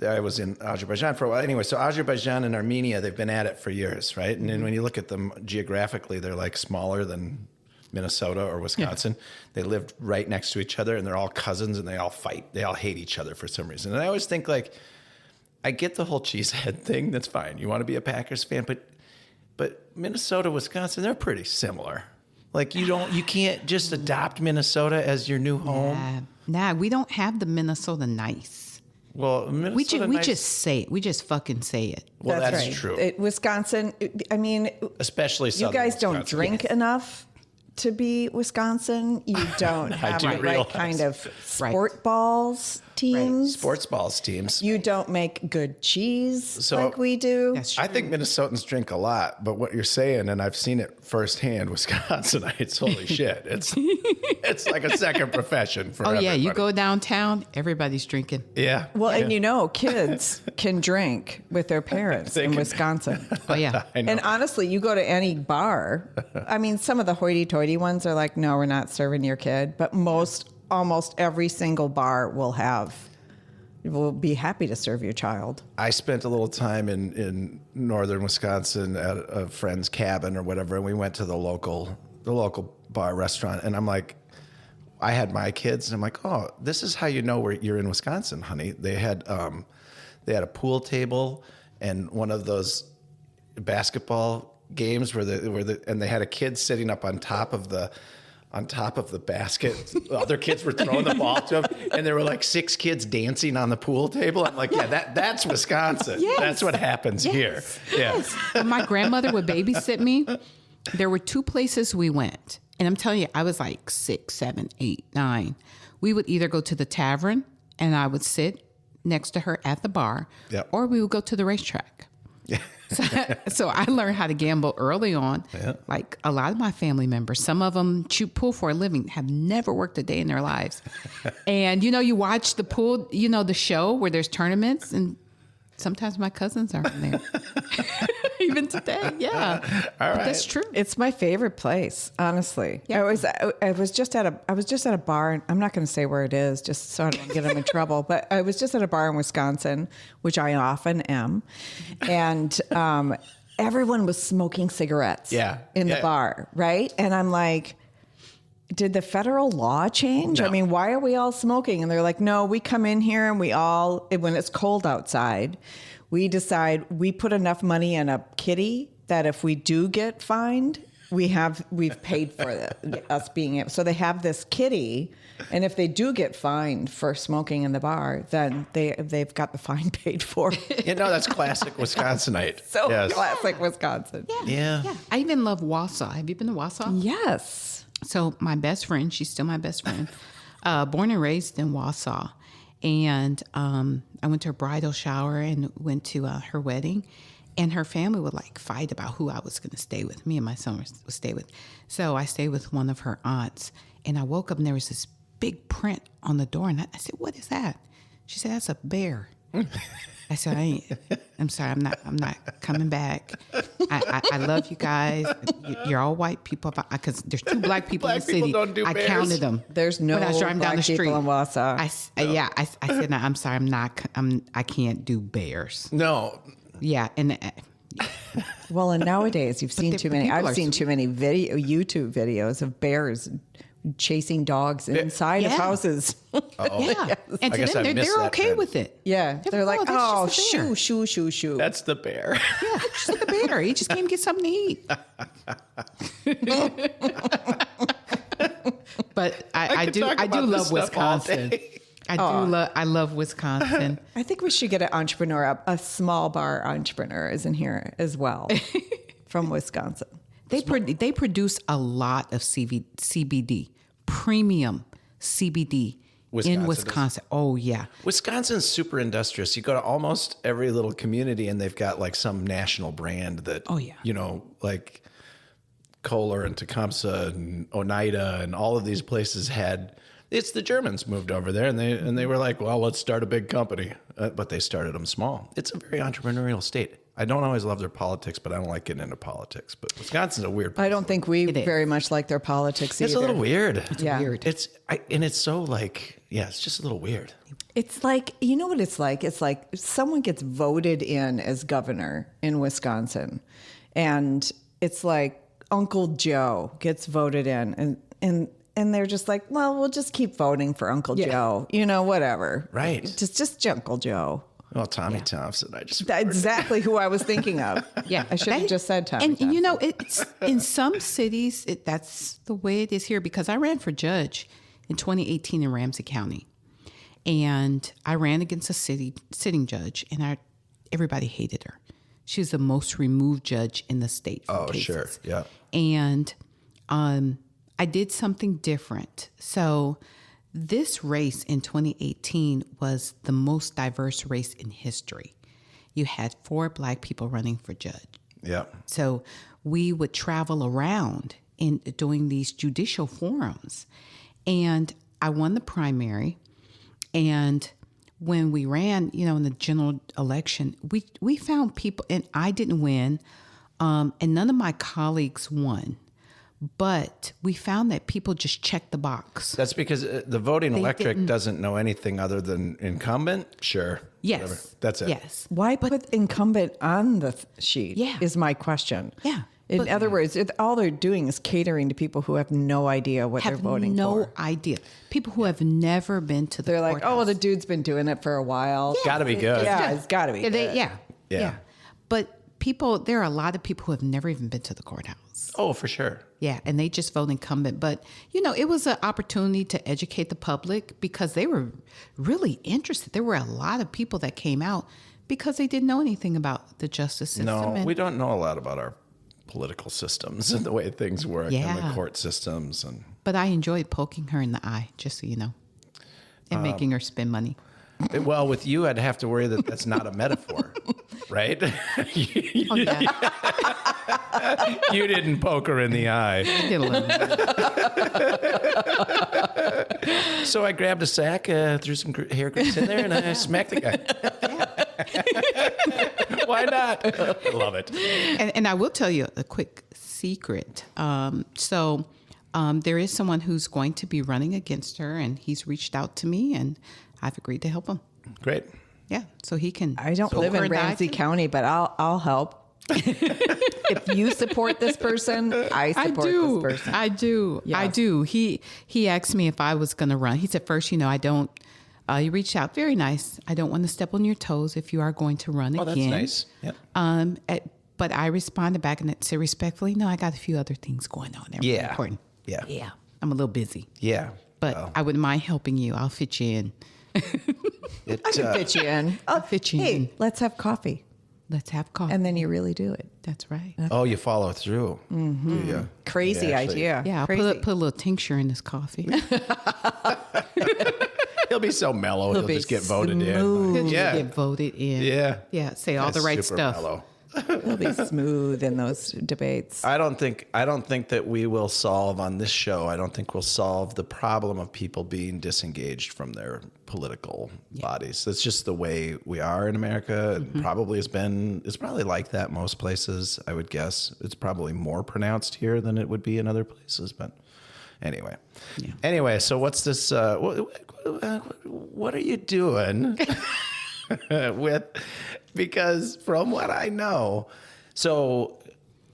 I was in Azerbaijan for a while. Anyway, so Azerbaijan and Armenia, they've been at it for years, right? And then when you look at them geographically, they're like smaller than Minnesota or Wisconsin. Yeah. They live right next to each other, and they're all cousins, and they all fight. They all hate each other for some reason. And I always think, like, I get the whole cheesehead thing. That's fine. You want to be a Packers fan, but Minnesota, Wisconsin, they're pretty similar. Like, you can't just adopt Minnesota as your new home. Nah, we don't have the Minnesota nice. Well, Minnesota we just say it. We just fucking say it. Well, that's right. true. Wisconsin, I mean, especially you guys don't Wisconsin. drink enough to be Wisconsin. You don't have the right kind of sport balls teams. Right. Sports balls teams. You don't make good cheese like we do. That's true. I think Minnesotans drink a lot, but what you're saying, and I've seen it firsthand, Wisconsinites, holy shit. It's like a second profession for everybody. Yeah, you go downtown, everybody's drinking. Yeah. Well, and kids can drink with their parents in Wisconsin. Oh, yeah. And honestly, you go to any bar, I mean, some of the hoity-toity ones are like, no, we're not serving your kid. But almost every single bar will be happy to serve your child. I spent a little time in northern Wisconsin at a friend's cabin or whatever, and we went to the local bar restaurant, and I'm like, I had my kids, and I'm like, oh, this is how you know you're in Wisconsin, honey. They had a pool table and one of those basketball games and they had a kid sitting up on top of the basket. The other kids were throwing the ball to them, and there were like 6 kids dancing on the pool table. I'm like, yeah, that's Wisconsin. Yes. That's what happens here. Yes. Yeah. When my grandmother would babysit me, there were 2 places we went. And I'm telling you, I was like 6, 7, 8, 9. We would either go to the tavern, and I would sit next to her at the bar, Yep. or we would go to the racetrack. Yeah. So I learned how to gamble early on. Yeah. Like a lot of my family members, some of them shoot pool for a living, have never worked a day in their lives. And, you watch the pool, the show where there's tournaments, and sometimes my cousins aren't there. Even today, yeah. All right. That's true. It's my favorite place, honestly. Yeah. I was just at a bar, and I'm not going to say where it is, just so I don't get them in trouble. But I was just at a bar in Wisconsin, which I often am, and everyone was smoking cigarettes. In the bar, right? And I'm like, did the federal law change? No. I mean, why are we all smoking? And they're like, no, we come in here and when it's cold outside, we decide we put enough money in a kitty that if we do get fined, we've paid for it, us being able. So they have this kitty, and if they do get fined for smoking in the bar, then they've got the fine paid for. That's classic Wisconsinite. So yes. classic Wisconsin. Yeah. I even love Wausau. Have you been to Wausau? Yes. So my best friend, she's still my best friend, born and raised in Wausau. And I went to her bridal shower and went to her wedding. And her family would like fight about who I was going to stay with. Me and my son would stay with. So I stayed with one of her aunts. And I woke up and there was this big print on the door. And I said, what is that? She said, that's a bear. I said, I'm sorry, I'm not coming back. I love you guys. You're all white people. Because there's 2 black people in the city. Don't do I bears. counted them. There's no when I was driving black down the street. people in Wausau. I said, no, I'm sorry, I can't do bears. No. Yeah, and Well, and nowadays you've seen too many. people I've are seen too many YouTube videos of bears chasing dogs inside of houses. yeah, and I to guess them, I've missed they're that okay trend. with it. Yeah, they're like, that's oh, just a bear." shoo. That's the bear. Yeah, just like a bear. He just came to get something to eat. But I do love Wisconsin. I love Wisconsin. I think we should get an entrepreneur, a small bar entrepreneur is in here as well from Wisconsin. They produce a lot of CBD. premium CBD in Wisconsin. Oh, yeah. Wisconsin's super industrious. You go to almost every little community and they've got like some national brand that, like Kohler and Tecumseh and Oneida and all of these places had. It's the Germans moved over there and they were like, well, let's start a big company. But they started them small. It's a very entrepreneurial state. I don't always love their politics, but I don't like getting into politics. But Wisconsin's a weird place. I don't think we very much like their politics either. It's a little weird. It's weird. It's so like, it's just a little weird. It's like, you know what it's like? It's like someone gets voted in as governor in Wisconsin. And it's like Uncle Joe gets voted in. And they're just like, well, we'll just keep voting for Uncle Joe. Whatever. Right. Just Uncle Joe. Well, Tommy Thompson. That's exactly who I was thinking of. Yeah, I should have just said Tommy And Thompson. it's in some cities, that's the way it is here, because I ran for judge in 2018 in Ramsey County. And I ran against a sitting judge, and everybody hated her. She was the most removed judge in the state. Oh, sure. Yeah. And I did something different. So this race in 2018 was the most diverse race in history. You had 4 Black people running for judge. Yeah. So we would travel around in doing these judicial forums. And I won the primary. And when we ran, in the general election, we found people, and I didn't win, and none of my colleagues won. But we found that people just checked the box. That's because the voting electorate doesn't know anything other than incumbent. Sure. Yes. Whatever. That's it. Yes. Why put incumbent on the sheet is my question. Yeah. In other words, all they're doing is catering to people who have no idea what they're voting for. No idea. People who have never been to the They're like, courthouse. oh, well, the dude's been doing it for a while. Got to be good. Yeah, it's got to be good. Yeah. But there are a lot of people who have never even been to the courthouse. Oh, for sure. Yeah, and they just vote incumbent. But, it was an opportunity to educate the public because they were really interested. There were a lot of people that came out because they didn't know anything about the justice system. No, we don't know a lot about our political systems and the way things work and the court systems. But I enjoyed poking her in the eye, just so you know, and making her spend money. Well, with you, I'd have to worry that that's not a metaphor, right? Oh, yeah. You didn't poke her in the eye. I did a little. So I grabbed a sack, threw some hair grease in there, and I smacked the guy. Why not? I love it. And I will tell you a quick secret. There is someone who's going to be running against her, and he's reached out to me, and I've agreed to help him. Great. Yeah, so he can. I don't live in Ramsey County, but I'll help. If you support this person, I support this person. I do. Yes. I do. He asked me if I was going to run. He said, first, I don't. He reached out. Very nice. I don't want to step on your toes if you are going to run again. Oh, that's nice. Yep. But I responded back and said respectfully, no, I got a few other things going on. They're really important. Yeah. Yeah. I'm a little busy. Yeah. But I wouldn't mind helping you. I'll fit you in. I can fit you in. I'll fit you in. Hey, let's have coffee. Let's have coffee. And then you really do it. That's right. Oh, you follow through. Mm-hmm. Yeah. Crazy idea. Yeah, I'll Crazy. put a little tincture in this coffee. He'll be so mellow. He'll just get voted in. He'll Yeah. just get voted in. Yeah. Yeah, say all the That's right super stuff. mellow. He'll be smooth in those debates. I don't think that we will solve on this show. I don't think we'll solve the problem of people being disengaged from their political bodies. That's just the way we are in America. It probably has been. It's probably like that most places. I would guess it's probably more pronounced here than it would be in other places. But anyway, So what's this? What are you doing with? Because from what I know, so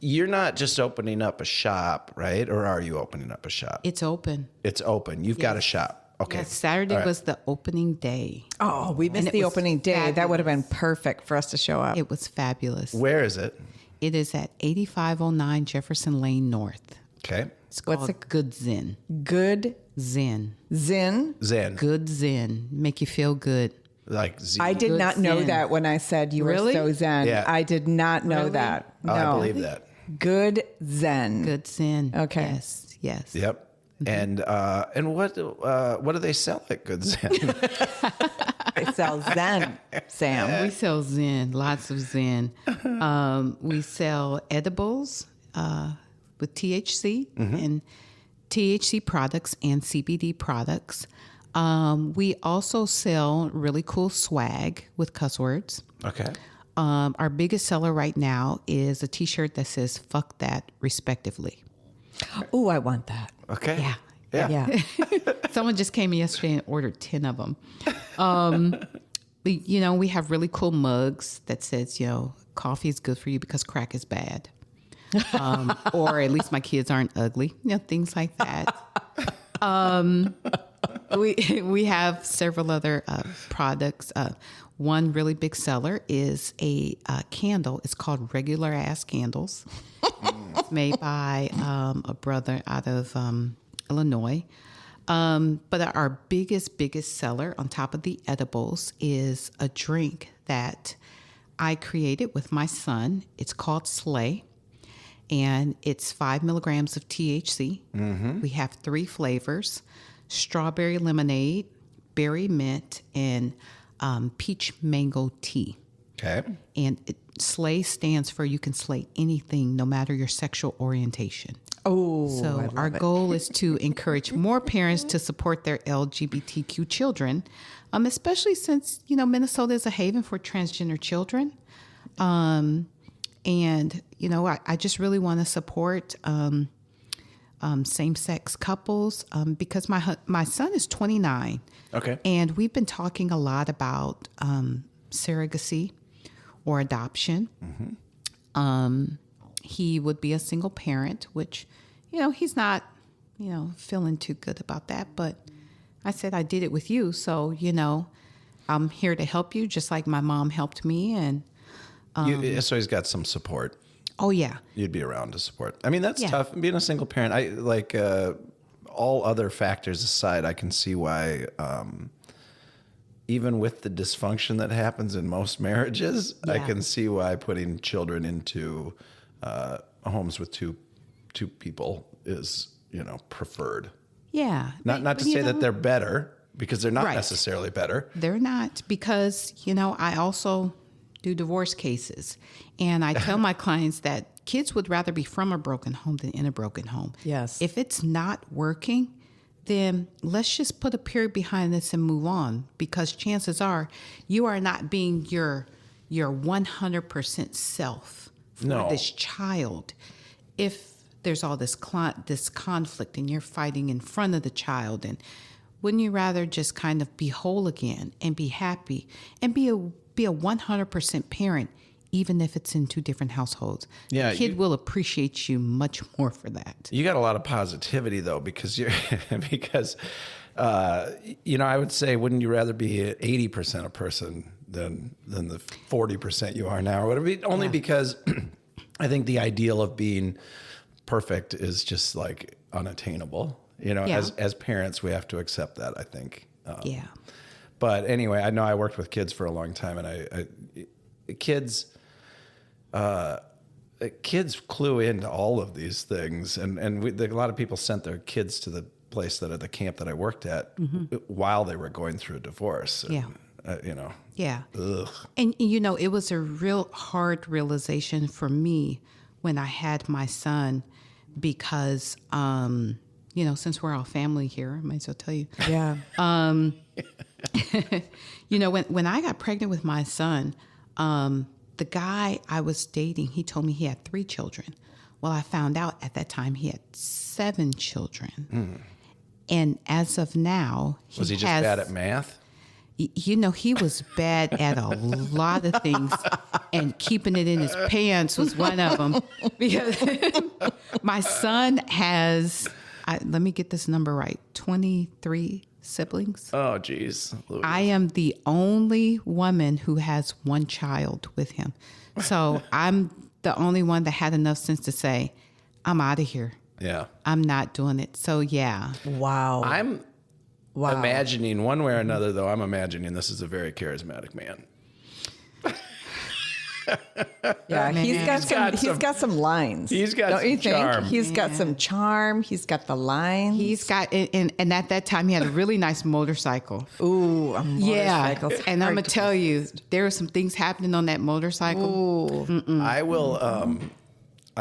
you're not just opening up a shop, right? Or are you opening up a shop? It's open. It's open. You've got a shop. Okay. Yes, Saturday was the opening day. Oh, we missed the opening day. That would have been perfect for us to show up. It was fabulous. Where is it? It is at 8509 Jefferson Lane North. Okay. It's called Good Zen. Good Zen. Zen. Zen. Good Zen. Make you feel good. Like Z. I did Good not know Zen. that when I said you Really? were so Zen. Yeah. I did not know Really? that. Oh, No. I believe that. Good Zen. Good Zen. Okay. Yes. Yes. Yep. And what do they sell at Good Zen? They sell Zen, Sam. We sell Zen, lots of Zen. We sell edibles with THC and THC products and CBD products. We also sell really cool swag with cuss words. Okay. Our biggest seller right now is a T-shirt that says "Fuck that," respectively. Oh, I want that. Okay. Yeah. Yeah. Someone just came in yesterday and ordered 10 of them. We have really cool mugs that says, coffee is good for you because crack is bad. Or at least my kids aren't ugly, things like that. We have several other products. One really big seller is a candle. It's called Regular Ass Candles. It's made by a brother out of Illinois. But our biggest seller on top of the edibles is a drink that I created with my son. It's called Slay, and it's 5 milligrams of THC. We have 3 flavors: strawberry lemonade, berry mint, and peach mango tea. Okay. And Slay stands for you can slay anything, no matter your sexual orientation. Oh, So our goal is to encourage more parents to support their LGBTQ children, especially since, Minnesota is a haven for transgender children. I just really want to support same-sex couples because my son is 29. Okay. And we've been talking a lot about surrogacy or adoption. He would be a single parent, which, he's not, feeling too good about that. But I said, I did it with you. So, I'm here to help you just like my mom helped me. And so he's got some support. oh, yeah. You'd be around to support. I mean, that's Yeah. tough. Being a single parent, I like all other factors aside, I can see why, even with the dysfunction that happens in most marriages, I Yeah. can see why putting children into homes with two people is, preferred. Yeah. Not to But, say that they're better, because they're not Right. necessarily better. They're not, because, I also do divorce cases. And I tell my clients that kids would rather be from a broken home than in a broken home. Yes. If it's not working, then let's just put a period behind this and move on, because chances are you are not being your 100% self for No. this child. If there's all this conflict and you're fighting in front of the child, and wouldn't you rather just kind of be whole again and be happy and be a 100% parent, even if it's in 2 different households? Yeah, the kid will appreciate you much more for that. You got a lot of positivity though, because I would say, wouldn't you rather be 80% a person than the 40% you are now, or whatever? Only because I think the ideal of being perfect is just like unattainable. Yeah. As parents, we have to accept that, I think. Yeah. But anyway, I know I worked with kids for a long time, and kids clue into all of these things, and a lot of people sent their kids to the place the camp that I worked at while they were going through a divorce. And, Yeah. Yeah. Ugh. And, it was a real hard realization for me when I had my son, because, since we're all family here, I might as well tell you. Yeah. When I got pregnant with my son, the guy I was dating, he told me he had 3 children. Well, I found out at that time he had 7 children. And as of now, Was he just bad at math? He was bad at a lot of things, and keeping it in his pants was one of them. Because my son has, let me get this number right, 23 siblings. Oh, geez. Louise. I am the only woman who has 1 child with him. So I'm the only one that had enough sense to say, I'm out of here. Yeah. I'm not doing it. So, yeah. Wow. I'm imagining one way or another, though, I'm imagining this is a very charismatic man. Yeah, he's got some lines. He's got don't some you think? charm. He's got some charm. He's got the lines. He's got, and at that time he had a really nice motorcycle. Ooh, a motorcycle. Yeah, and I'm gonna tell you, there were some things happening on that motorcycle. Ooh. I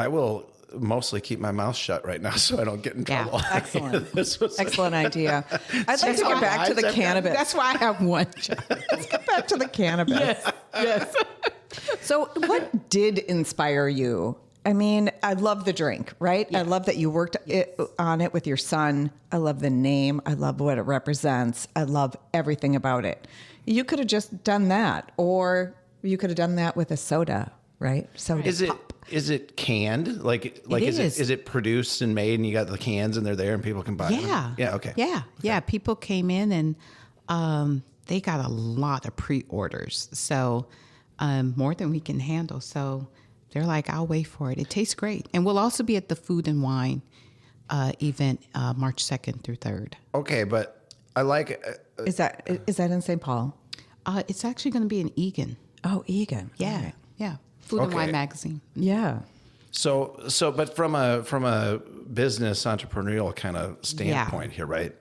will mostly keep my mouth shut right now so I don't get in Yeah. trouble. Excellent. Excellent. Excellent idea. I'd like to get back to the cannabis. That's why I have one. Let's get back to the cannabis. Yes. So what did inspire you? I mean, I love the drink, right? Yeah. I love that you worked on it with your son. I love the name. I love what it represents. I love everything about it. You could have just done that, or you could have done that with a soda, right? Soda. Is it canned? Like is it produced and made and you got the cans and they're there and people can buy them? Yeah. Yeah, okay. Yeah. People came in and they got a lot of pre-orders. So more than we can handle. So they're like, I'll wait for it. It tastes great. And we'll also be at the Food and Wine event March 2nd through 3rd. Okay, but I like Is that in St. Paul? It's actually going to be in Egan. Oh, Egan. Yeah. All right. Yeah. Food and Okay. Wine magazine. Yeah. so but from a business entrepreneurial kind of standpoint here, right?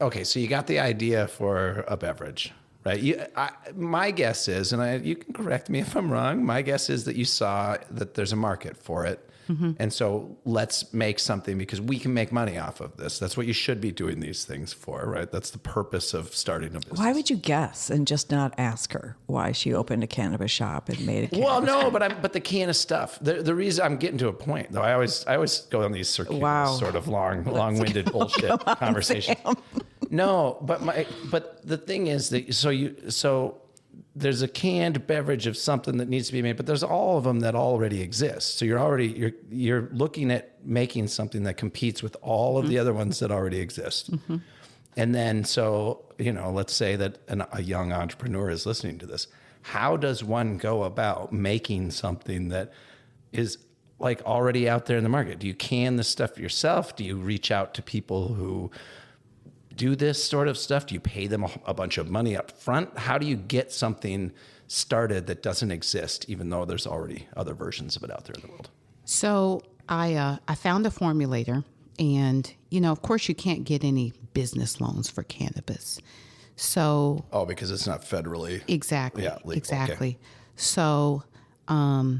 Okay, so you got the idea for a beverage, right? My guess is, and you can correct me if I'm wrong, my guess is that you saw that there's a market for it. Mm-hmm. And so let's make something because we can make money off of this. That's what you should be doing these things for, right? That's the purpose of starting a business. Why would you guess and just not ask her why she opened a cannabis shop and made a cannabis Well, no, but the can of stuff. The reason I'm getting to a point, though, I always go on these circular, sort of long-winded bullshit conversations. No, but the thing is that so there's a canned beverage of something that needs to be made, but there's all of them that already exist. So you're looking at making something that competes with all of the other ones that already exist. Mm-hmm. And then let's say that a young entrepreneur is listening to this. How does one go about making something that is like already out there in the market? Do you can the stuff yourself? Do you reach out to people who do this sort of stuff? Do you pay them a bunch of money up front? How do you get something started that doesn't exist, even though there's already other versions of it out there in the world? So I found a formulator, and of course you can't get any business loans for cannabis. So Because it's not federally exactly, legal. exactly. Okay. So I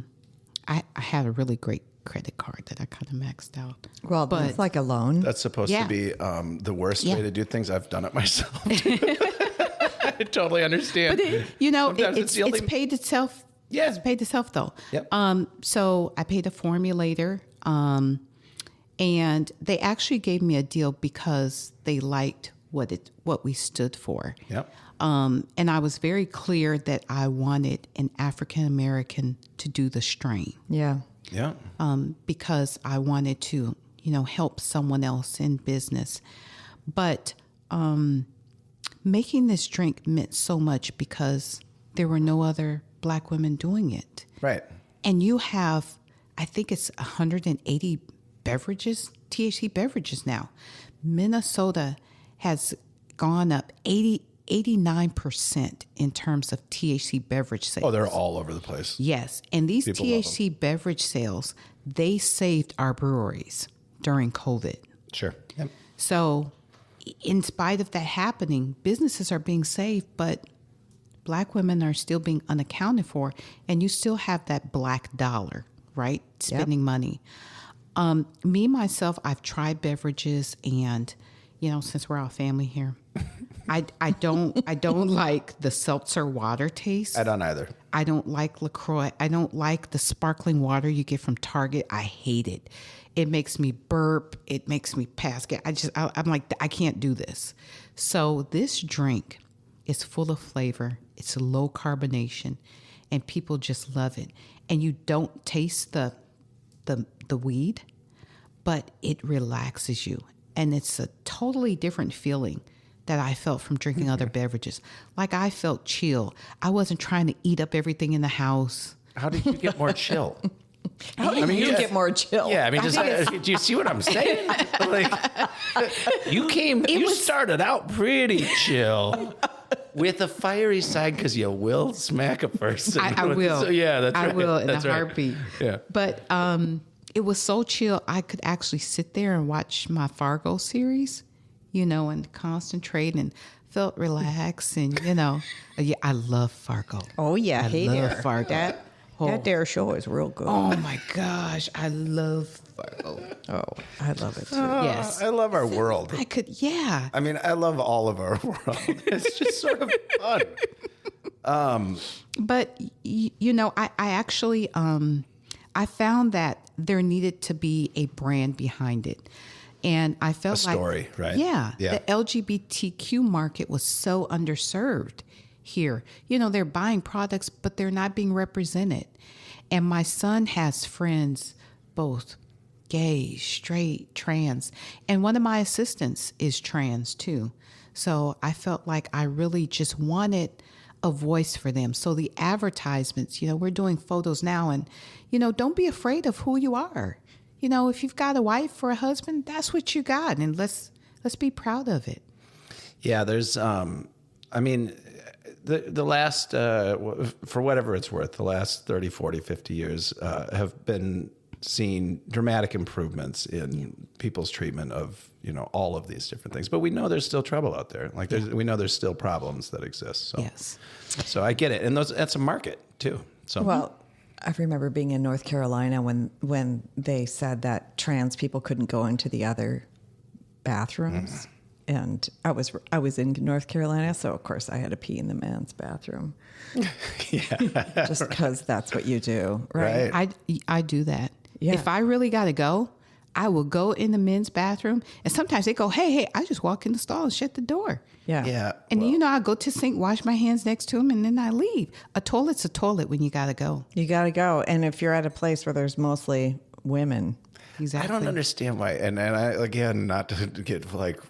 had a really great credit card that I kind of maxed out. Well, but it's like a loan. That's supposed to be the worst way to do things. I've done it myself. I totally understand. But it's paid itself. Yeah. It's paid itself though. Yep. So I paid a formulator, and they actually gave me a deal because they liked what we stood for. Yep. And I was very clear that I wanted an African American to do the strain. Yeah. Yeah. Because I wanted to, help someone else in business. But making this drink meant so much because there were no other Black women doing it. Right. And you have, I think it's 180 beverages, THC beverages now. Minnesota has gone up 89% in terms of THC beverage sales. Oh, they're all over the place. Yes. And these People love THC beverage sales, they saved our breweries during COVID. Sure. Yep. So in spite of that happening, businesses are being saved, but Black women are still being unaccounted for. And you still have that black dollar, right? Spending money. Me, myself, I've tried beverages, and, since we're all family here, I don't like the seltzer water taste. I don't either. I don't like LaCroix. I don't like the sparkling water you get from Target. I hate it. It makes me burp. It makes me pass. I'm like, I can't do this. So this drink is full of flavor. It's low carbonation, and people just love it. And you don't taste the weed, but it relaxes you. And it's a totally different feeling that I felt from drinking other beverages. Like I felt chill. I wasn't trying to eat up everything in the house. How did you get more chill? You get more chill. Yeah, I mean, do you see what I'm saying? Like, you started out pretty chill. with a fiery side because you will smack a person. I will. So, yeah, that's right. I will in That's a right. heartbeat. Yeah. But it was so chill. I could actually sit there and watch my Fargo series, and concentrate and felt relaxed. And, yeah, I love Fargo. Oh, yeah. I Hey love there. Fargo. That there show is real good. Oh, my gosh. I love Fargo. Oh, I love it too. Yes. I love our world. I could, yeah. I mean, I love all of our world. It's just sort of fun. But, I actually, I found that there needed to be a brand behind it. And I felt A story, like, right? Yeah, Yeah. the LGBTQ market was so underserved here. They're buying products, but they're not being represented. And my son has friends, both gay, straight, trans. And one of my assistants is trans too. So I felt like I really just wanted a voice for them. So the advertisements, we're doing photos now, and, don't be afraid of who you are. If you've got a wife or a husband, that's what you got. And let's be proud of it. Yeah, there's, I mean, the last, for whatever it's worth, the last 30, 40, 50 years have been seeing dramatic improvements in people's treatment of, all of these different things. But we know there's still trouble out there. Like we know there's still problems that exist. So, Yes. So I get it. And that's a market too. So Well, I remember being in North Carolina when they said that trans people couldn't go into the other bathrooms. And I was in North Carolina, so of course I had to pee in the men's bathroom. yeah. Just because that's what you do, right? Right. I do that. Yeah. If I really got to go, I will go in the men's bathroom. And sometimes they go, hey, I just walk in the stall and shut the door. Yeah. Yeah. And well, I go to the sink, wash my hands next to them, and then I leave. A toilet's a toilet when you got to go. You got to go. And if you're at a place where there's mostly women, Exactly. I don't understand why. And I, again, not to get like,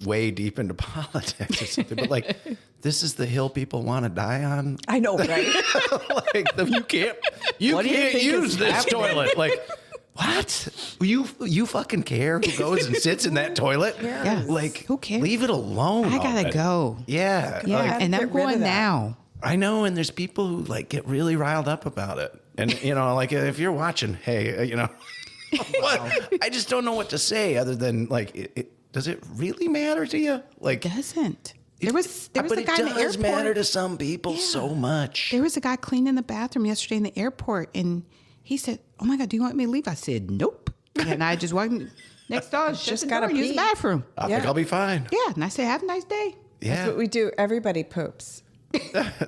way deep into politics or something, but like, this is the hill people want to die on. I know, right? Like, you can't What do you think use is this happening? toilet. Like, what? You fucking care who goes and sits in that toilet? Yeah. Like, Who cares? Leave it alone. I gotta already. go. Yeah. Yeah, like, and get I'm rid of going that. now. I know, and there's people who like get really riled up about it. And like if you're watching, hey, what? I just don't know what to say other than like, does it really matter to you? Like, Doesn't. There was but a it guy in the does airport. matter to some people so much. There was a guy cleaning the bathroom yesterday in the airport, and he said, "Oh my God, do you want me to leave?" I said, "Nope." And I just walked next door, shut Just the gotta door, and use the pee. bathroom. I think I'll be fine. Yeah, and I said, "Have a nice day." Yeah, That's what we do. Everybody poops.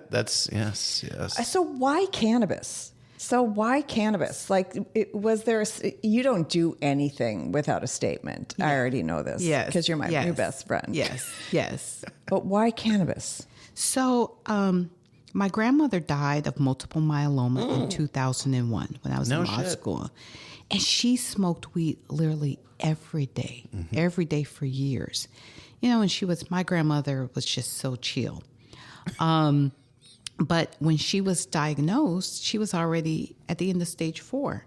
that's yes. So why cannabis? Like, was there? You don't do anything without a statement. I already know this. Yes, because you're my yes. new best friend. Yes. But why cannabis? So, my grandmother died of multiple myeloma in 2001 when I was No in law shit. school. And she smoked weed literally every day for years. And my grandmother was just so chill. But when she was diagnosed, she was already at the end of stage 4.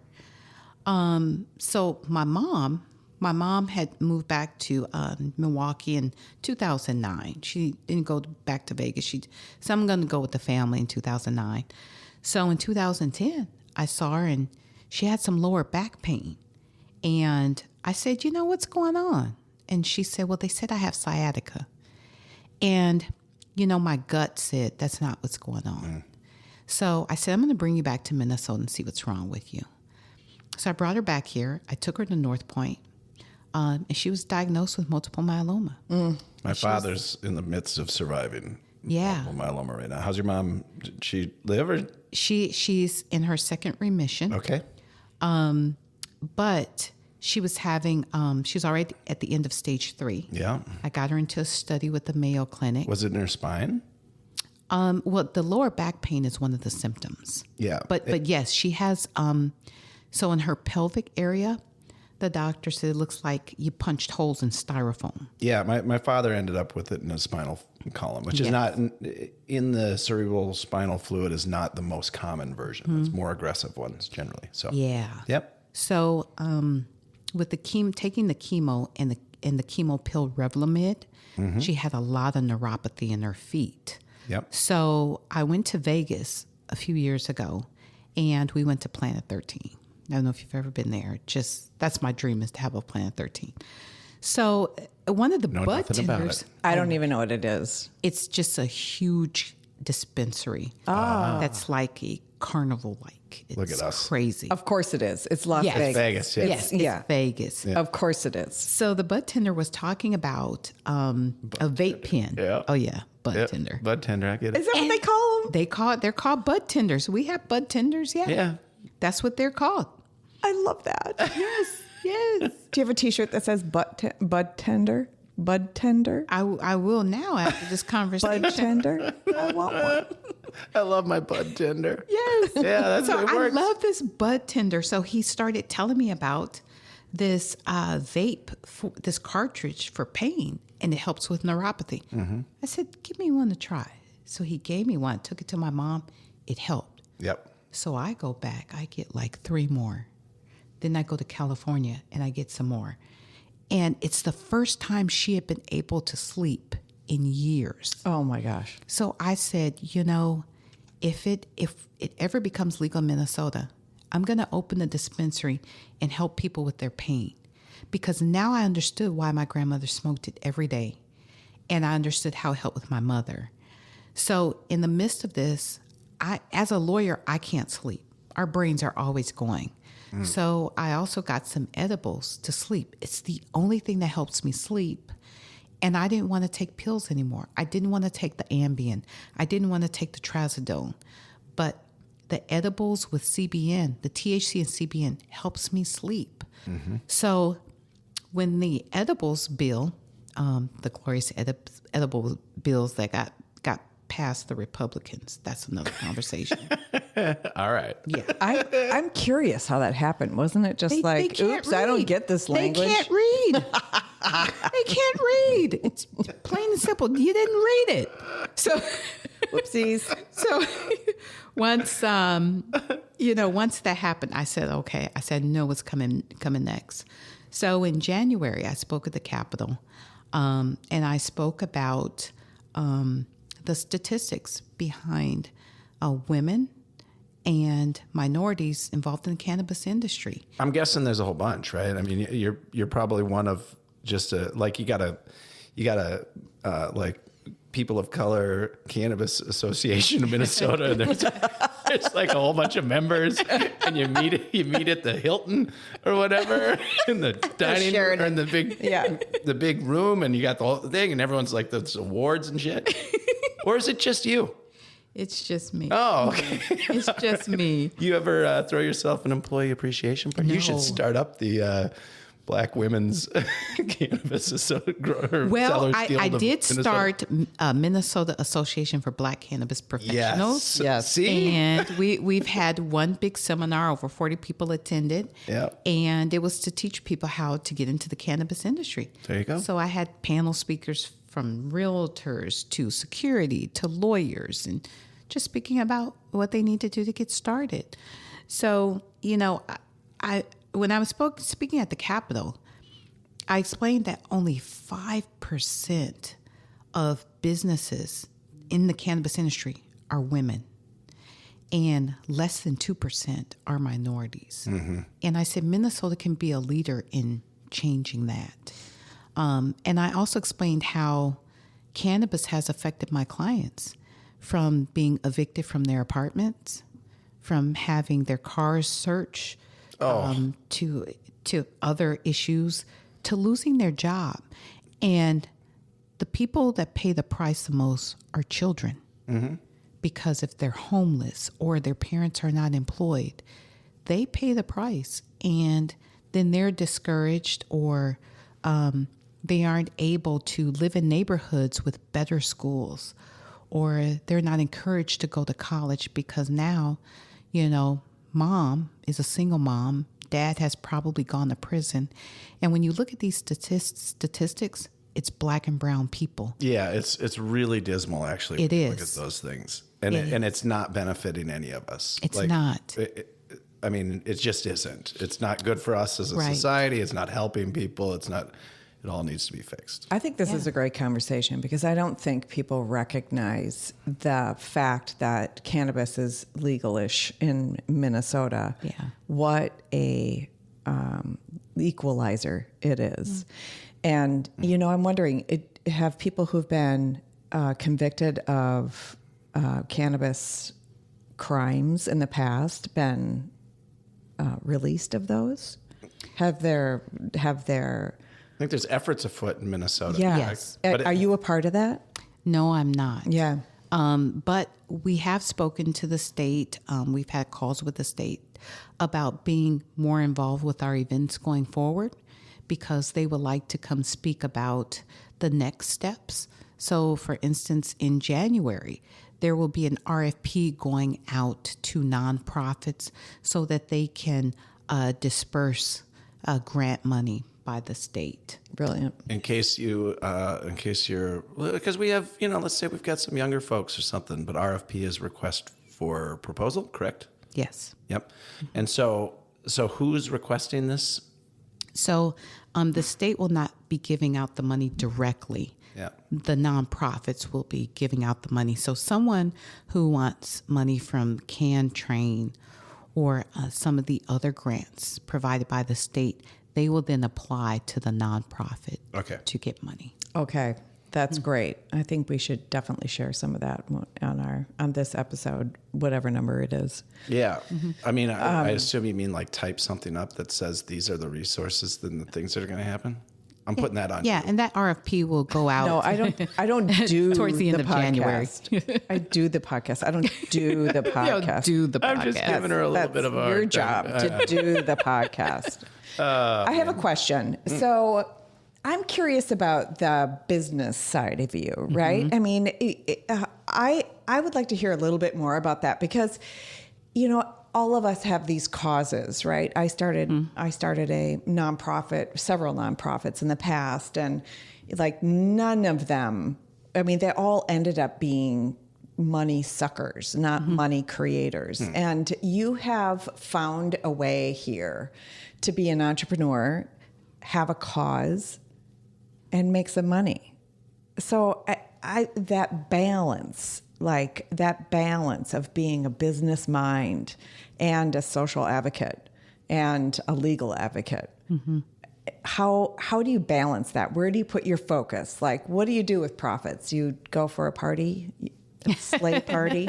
So my mom had moved back to Milwaukee in 2009. She didn't go back to Vegas. So I'm going to go with the family in 2009. So in 2010, I saw her and she had some lower back pain. And I said, what's going on? And she said, well, they said I have sciatica. And, my gut said, that's not what's going on. So I said, I'm going to bring you back to Minnesota and see what's wrong with you. So I brought her back here. I took her to North Point. And she was diagnosed with multiple myeloma. My father's in the midst of surviving multiple myeloma right now. How's your mom? Did she live or? She's in her second remission. Okay. But she was having, she was already at the end of stage 3. Yeah. I got her into a study with the Mayo Clinic. Was it in her spine? Well, the lower back pain is one of the symptoms. Yeah. But yes, she has, so in her pelvic area, the doctor said it looks like you punched holes in styrofoam. Yeah, my father ended up with it in his spinal column, which is not in the cerebral spinal fluid is not the most common version. It's more aggressive ones generally. So Yeah. Yep. So with the taking the chemo and the chemo pill Revlimid, she had a lot of neuropathy in her feet. Yep. So I went to Vegas a few years ago, and we went to Planet 13. I don't know if you've ever been there. That's my dream, is to have a Planet 13. So one of the bud nothing about tenders, it. I don't even know what it is. it's just a huge dispensary that's like a carnival-like. It's Look at us. crazy. Of course it is. It's Las Yes. Vegas. Vegas, yeah. Yes, it's Yeah. Vegas. Of course it is. So the bud tender was talking about a vape pen. Yeah. Oh yeah, bud Yep. tender. Bud tender, I get it. Is that what they call them? They're called bud tenders. We have bud tenders. Yeah. Yeah. That's what they're called. I love that. Yes. Yes. Do you have a T-shirt that says bud tender? Bud tender? I will now after this conversation. Bud tender? I want one. I love my bud tender. Yes. Yeah, that's So what it I works. love this bud tender. So he started telling me about this vape, this cartridge for pain, and it helps with neuropathy. I said, give me one to try. So he gave me one, took it to my mom. It helped. Yep. So I go back, I get like 3 more. Then I go to California and I get some more. And it's the first time she had been able to sleep in years. Oh my gosh. So I said, if it ever becomes legal in Minnesota, I'm going to open a dispensary and help people with their pain. Because now I understood why my grandmother smoked it every day. And I understood how it helped with my mother. So in the midst of this, as a lawyer, I can't sleep. Our brains are always going. So I also got some edibles to sleep. It's the only thing that helps me sleep. And I didn't want to take pills anymore. I didn't want to take the Ambien. I didn't want to take the Trazodone. But the edibles with CBN, the THC and CBN, helps me sleep. So when the edibles bill, the glorious edible bills that got passed the Republicans, that's another conversation. All right. Yeah. I'm curious how that happened. Wasn't it just They like, can't oops, I don't read. get this language? They can't read. They can't read. It's plain and simple. You didn't read it. So, Whoopsies. so once once that happened, I said, okay. I said, no, what's coming next? So in January, I spoke at the Capitol, and I spoke about the statistics behind women and minorities involved in the cannabis industry. I'm guessing there's a whole bunch, right? I mean, you're probably one of just like you gotta like People of Color Cannabis Association of Minnesota. And there's like a whole bunch of members, and you meet at the Hilton or whatever in the dining room or in the big room, and you got the whole thing, and everyone's like those awards and shit. Or is it just you? It's just me. Oh, okay. It's just me. You ever throw yourself an employee appreciation party? You should No. start up the Black Women's Cannabis Well, I did Minnesota. start Minnesota Association for Black Cannabis Professionals. Yes. See? And we've had one big seminar, over 40 people attended. Yeah. And it was to teach people how to get into the cannabis industry. There you go. So I had panel speakers from realtors to security to lawyers, and just speaking about what they need to do to get started. So, I when I was speaking at the Capitol, I explained that only 5% of businesses in the cannabis industry are women, and less than 2% are minorities. And I said Minnesota can be a leader in changing that. And I also explained how cannabis has affected my clients, from being evicted from their apartments, from having their cars searched, to other issues, to losing their job. And the people that pay the price the most are children. Because if they're homeless or their parents are not employed, they pay the price. And then they're discouraged, or they aren't able to live in neighborhoods with better schools, or they're not encouraged to go to college because now, mom is a single mom. Dad has probably gone to prison. And when you look at these statistics, it's Black and brown people. Yeah, it's really dismal, actually. It when you Look is. at those things, and it's not benefiting any of us. It's not. I mean, it just isn't. It's not good for us as a Right. society. It's not helping people. It's not. It all needs to be fixed. I think this is a great conversation because I don't think people recognize the fact that cannabis is legal-ish in Minnesota. Yeah. What a equalizer it is. And, I'm wondering, have people who've been convicted of cannabis crimes in the past been released of those? Have their I think there's efforts afoot in Minnesota. Yes. But Are you a part of that? No, I'm not. Yeah. But we have spoken to the state. We've had calls with the state about being more involved with our events going forward because they would like to come speak about the next steps. So, for instance, in January, there will be an RFP going out to nonprofits so that they can disperse grant money by the state. Brilliant. in case you're, because we have, let's say we've got some younger folks or something, but RFP is request for proposal, correct? Yes. Yep. And so who's requesting this? So the state will not be giving out the money directly. Yeah. The nonprofits will be giving out the money. So someone who wants money from Can Train or some of the other grants provided by the state, they will then apply to the nonprofit to get money. Okay. That's great. I think we should definitely share some of that on this episode, whatever number it is. Yeah. I mean, I assume you mean like type something up that says these are the resources and the things that are going to happen. I'm putting that on. Yeah, and that RFP will go out. No, I don't do towards the end of January. I do the podcast. I don't do the podcast. Do the podcast. I'm just giving her a little bit of a your hard job time. to do the podcast. I have a question. So I'm curious about the business side of you, right? I mean, I would like to hear a little bit more about that because, all of us have these causes, right? I started a nonprofit, several nonprofits in the past, and like none of them, I mean, they all ended up being money suckers, not money creators. And you have found a way here to be an entrepreneur, have a cause, and make some money. So that balance of being a business mind and a social advocate and a legal advocate, how do you balance that? Where do you put your focus? Like, what do you do with profits? You go for a party, a sleigh party?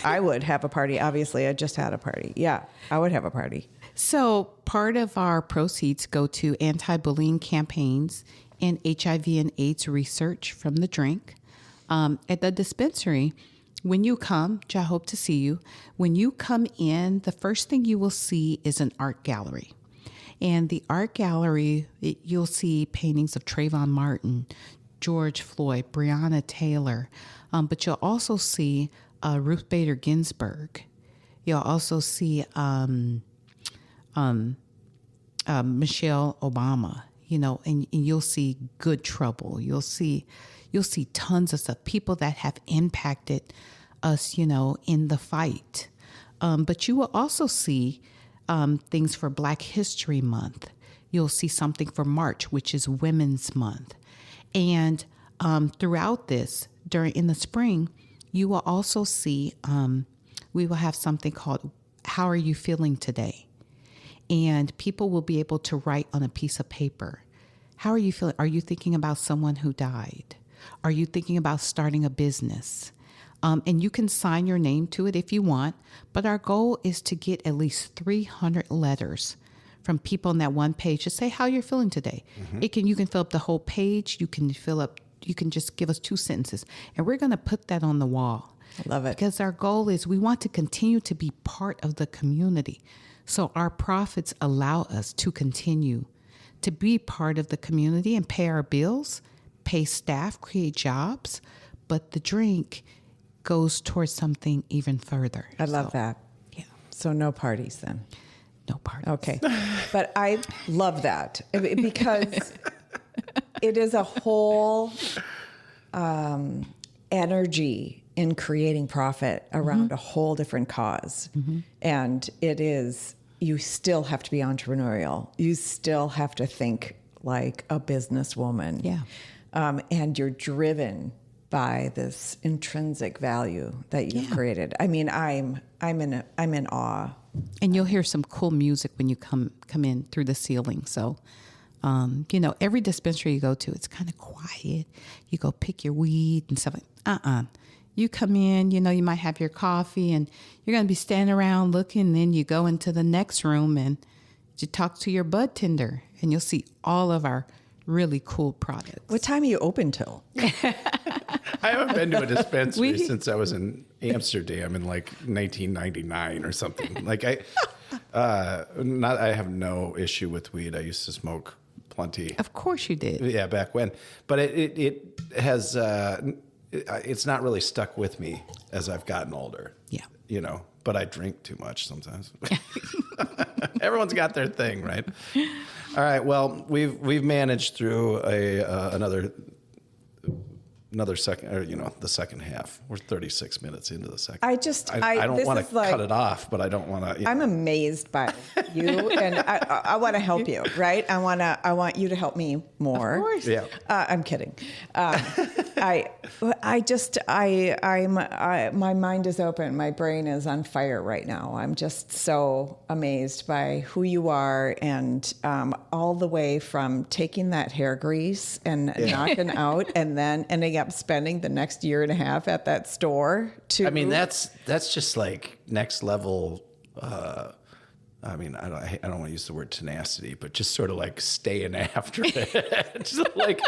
I would have a party. Obviously, I just had a party. Yeah, I would have a party. So part of our proceeds go to anti-bullying campaigns and HIV and AIDS research from the drink. At the dispensary, when you come, which I hope to see you, when you come in, the first thing you will see is an art gallery. And the art gallery, you'll see paintings of Trayvon Martin, George Floyd, Breonna Taylor, but you'll also see Ruth Bader Ginsburg. You'll also see Michelle Obama, and you'll see Good Trouble. You'll see tons of stuff, people that have impacted us, in the fight. But you will also see things for Black History Month. You'll see something for March, which is Women's Month. And throughout this, in the spring, you will also see, we will have something called How Are You Feeling Today? And people will be able to write on a piece of paper. How are you feeling? Are you thinking about someone who died? Are you thinking about starting a business? And you can sign your name to it if you want, but our goal is to get at least 300 letters from people on that one page to say how you're feeling today. You can fill up the whole page. You can just give us 2 sentences, and we're going to put that on the wall. I love it. Because our goal is we want to continue to be part of the community. So our profits allow us to continue to be part of the community and pay our bills, pay staff, create jobs, but the drink goes towards something even further. I love that. Yeah. So no parties then. No parties. Okay. But I love that because it is a whole energy in creating profit around a whole different cause. And it is, you still have to be entrepreneurial. You still have to think like a businesswoman. Yeah. And you're driven by this intrinsic value that you've created. I mean, I'm in awe. And you'll hear some cool music when you come in through the ceiling. So, every dispensary you go to, it's kind of quiet. You go pick your weed and stuff. You come in, you might have your coffee and you're going to be standing around looking. Then you go into the next room and you talk to your bud tender and you'll see all of our really cool products. What time are you open till? I haven't been to a dispensary since I was in Amsterdam in like 1999 or something. Like I have no issue with weed. I used to smoke plenty. Of course you did. Yeah, back when. But it has, it's not really stuck with me as I've gotten older. Yeah. But I drink too much sometimes. Everyone's got their thing, right? All right. Well, we've managed through another second, or the second half. We're 36 minutes into the second. I don't want to cut it off, but I don't want to. I'm amazed by you, and I want to help you, right? I want you to help me more. Of course. Yeah. I'm kidding. My mind is open. My brain is on fire right now. I'm just so amazed by who you are, and all the way from taking that hair grease and knocking out, and then ending up spending the next year and a half at that store. I mean, that's just like next level. I mean, I don't want to use the word tenacity, but just sort of like staying after it. Just like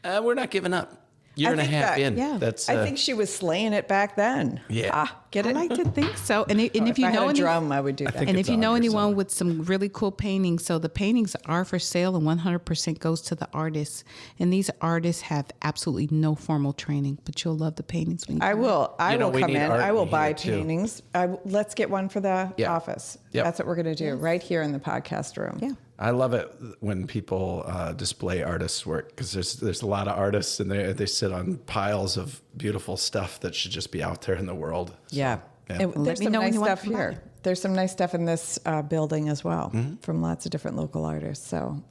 we're not giving up. Year and a half in. Yeah. I think she was slaying it back then. Yeah. Get it? I like to think so. And if you I know had a drum, I would do that. And if you know on here anyone somewhere. with some really cool paintings, so the paintings are for sale and 100% goes to the artists. And these artists have absolutely no formal training, but you'll love the paintings. When you I will. I will we come need in. art I will in buy here, too. paintings. Let's get one for the office. Yep. That's what we're going to do right here in the podcast room. Yeah. I love it when people display artists' work, because there's a lot of artists and they sit on piles of beautiful stuff that should just be out there in the world. Yeah. Yeah. And Let there's me some know when nice you want stuff to come by. here. There's some nice stuff in this building as well from lots of different local artists. So,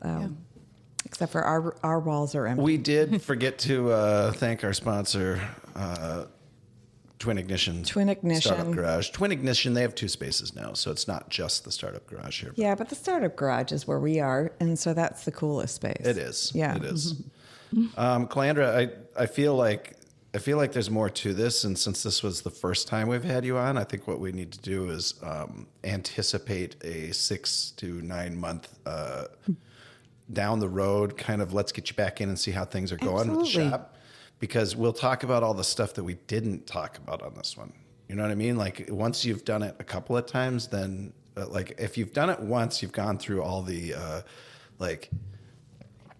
except for our walls are empty. We did forget to thank our sponsor, Twin Ignition. Startup Garage. Twin Ignition, they have 2 spaces now, so it's not just the Startup Garage here. Yeah, but the startup garage is where we are, and so that's the coolest space. It is. Yeah. It is. Calandra, I feel like there's more to this, and since this was the first time we've had you on, I think what we need to do is anticipate a 6 to 9 month down the road, kind of let's get you back in and see how things are going with the Absolutely. shop, because we'll talk about all the stuff that we didn't talk about on this one. You know what I mean? Like once you've done it a couple of times, then like if you've done it once, you've gone through all the like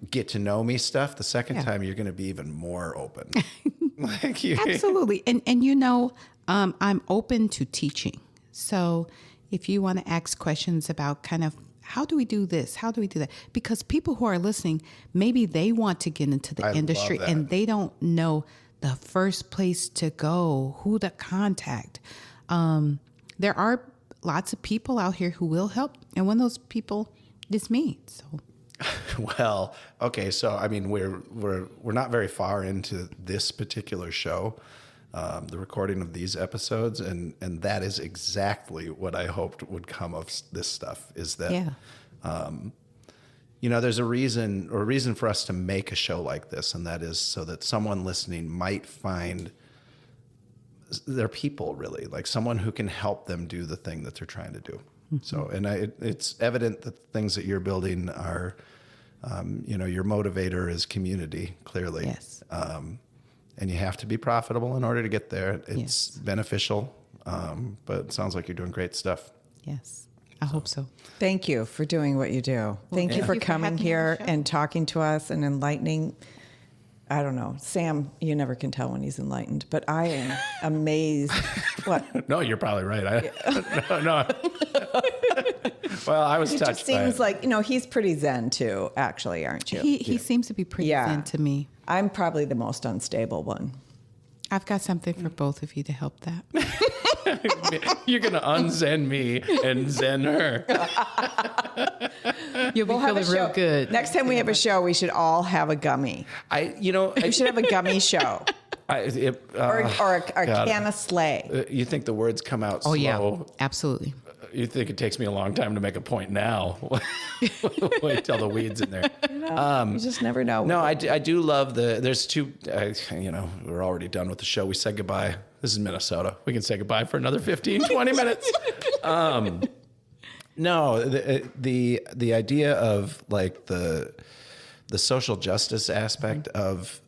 get to know me stuff. The second time you're going to be even more open. Like Absolutely. And I'm open to teaching. So if you want to ask questions about kind of how do we do this? How do we do that? Because people who are listening, maybe they want to get into the industry love that. and they don't know the first place to go, who to contact. There are lots of people out here who will help. And one of those people is me. So Well, okay, so I mean we're not very far into this particular show, the recording of these episodes, and that is exactly what I hoped would come of this stuff. Is that there's a reason for us to make a show like this, and that is so that someone listening might find their people, really, like someone who can help them do the thing that they're trying to do. Mm-hmm. So, and it's evident that the things that you're building are, your motivator is community, clearly. Yes. And you have to be profitable in order to get there. It's beneficial, but it sounds like you're doing great stuff. yes, I hope so. Thank you for doing what you do. Thank you for coming having me on here the show. and talking to us and enlightening. I don't know. Sam, you never can tell when he's enlightened, but I am amazed. What? No, you're probably right. No. Well, I was It touched just seems by it. like, he's pretty zen too, actually, aren't you? He seems to be pretty zen to me. I'm probably the most unstable one. I've got something for both of you to help that. You're going to unzen me and zen her. You'll be We'll have a feeling real show. good. Next time we have a show, we should all have a gummy. We should have a gummy show. Or a can of Slay. You think the words come out slow? Oh, yeah, absolutely. You think it takes me a long time to make a point now? Wait till the weed's in there. You just never know. No, I do love there's two, we're already done with the show. We said goodbye. This is Minnesota. We can say goodbye for another 15, 20 minutes. No, the idea of like the social justice aspect of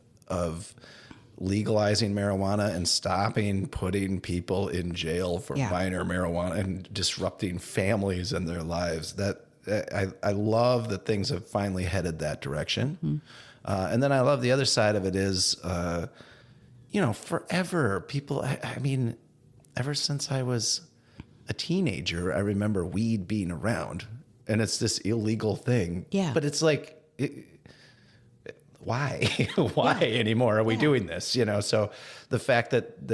legalizing marijuana and stopping putting people in jail for minor marijuana and disrupting families and their lives. That I love that things have finally headed that direction. Mm-hmm. And then I love the other side of it is, forever people, I mean, ever since I was a teenager, I remember weed being around and it's this illegal thing. Yeah. But it's like, why anymore are we doing this? So the fact that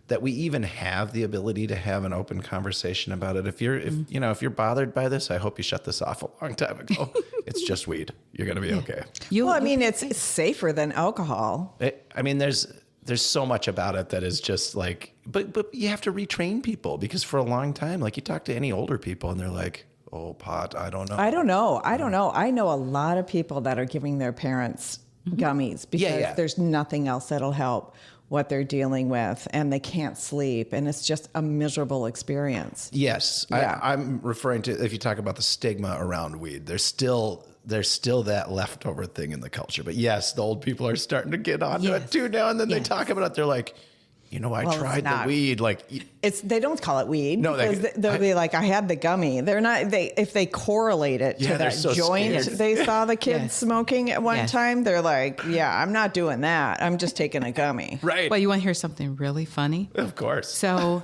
that we even have the ability to have an open conversation about it. If you're bothered by this, I hope you shut this off a long time ago. It's just weed. You're going to be okay. It's safer than alcohol. There's so much about it that is just like, but you have to retrain people because for a long time, like you talk to any older people and they're like, oh, pot, I don't know. I don't know. I know a lot of people that are giving their parents gummies because there's nothing else that'll help what they're dealing with and they can't sleep and it's just a miserable experience. Yes. Yeah. I'm referring to, if you talk about the stigma around weed, there's still that leftover thing in the culture. But yes, the old people are starting to get onto it too now. And then they talk about it. They're like, I tried the weed. Like they don't call it weed. No, they'll be like, I had the gummy. They're not. If they correlate it to that joint they saw the kids smoking at one time, they're like, I'm not doing that. I'm just taking a gummy. Right. Well, you want to hear something really funny? Of course. So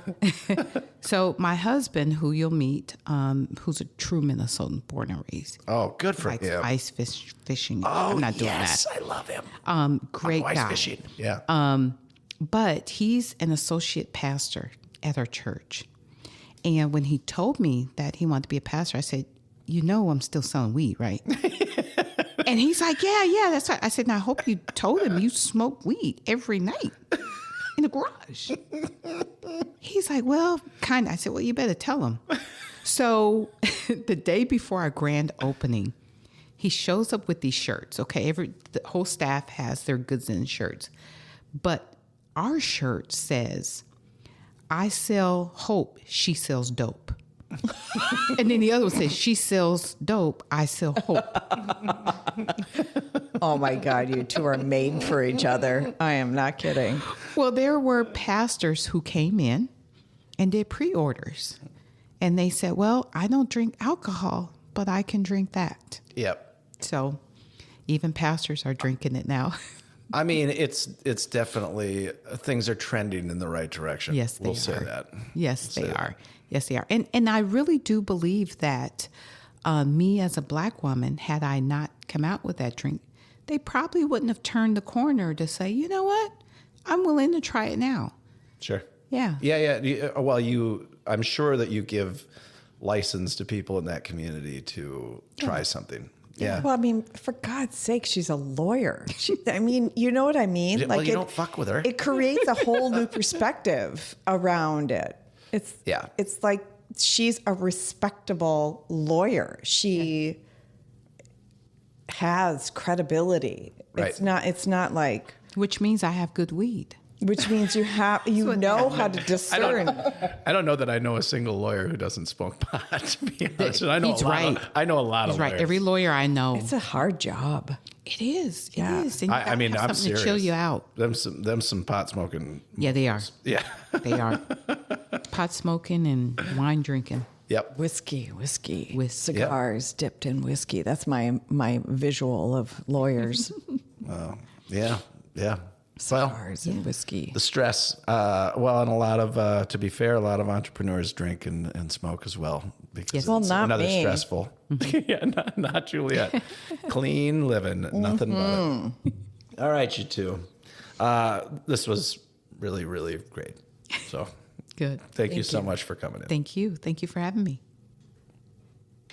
my husband, who you'll meet, who's a true Minnesotan, born and raised. Oh, good for him. Ice fishing. Oh, I'm not doing yes, that. I love him. Great ice guy. fishing. Yeah. But he's an associate pastor at our church. And when he told me that he wanted to be a pastor, I said, I'm still selling weed, right? And he's like, yeah, that's right. I said, now I hope you told him you smoke weed every night in the garage. He's like, well, kind of. I said, well, you better tell him. So the day before our grand opening, he shows up with these shirts. Okay, the whole staff has their goods in shirts. But our shirt says, I sell hope, she sells dope. And then the other one says, she sells dope, I sell hope. Oh my God, you two are made for each other. I am not kidding. Well, there were pastors who came in and did pre-orders. And they said, well, I don't drink alcohol, but I can drink that. Yep. So even pastors are drinking it now. I mean, it's definitely, things are trending in the right direction. Yes, they We'll say are. that. Yes, they are. Yes, they are. And I really do believe that me as a black woman, had I not come out with that drink, they probably wouldn't have turned the corner to say, you know what, I'm willing to try it now. Sure. Yeah. Yeah. Well, I'm sure that you give license to people in that community to try something. Yeah. Well, I mean, for God's sake, she's a lawyer. You know what I mean? Well, you don't fuck with her. It creates a whole new perspective around it. It's like she's a respectable lawyer. She has credibility. Right. It's not like, Which means I have good weed. which means you know how to discern. I don't know that I know a single lawyer who doesn't smoke pot, to be honest. I know He's a lot right. I know a lot He's of right. lawyers. Every lawyer I know. It's a hard job. It is. It Yeah. is. And you I mean, gotta have I'm something serious. to chill you out. Them some pot smoking. Yeah, they are. Yeah. They are. Pot smoking and wine drinking. Yep. Whiskey With cigars dipped in whiskey. That's my visual of lawyers. Yeah. Well, Cigars and whiskey. the stress. And a lot of, to be fair, a lot of entrepreneurs drink and smoke as well because Yes. it's Well, not another me. stressful. Yeah, not Juliet. Clean living, nothing but it. All right, you two. This was really, really great. So Good. Thank you so much for coming in. Thank you. Thank you for having me.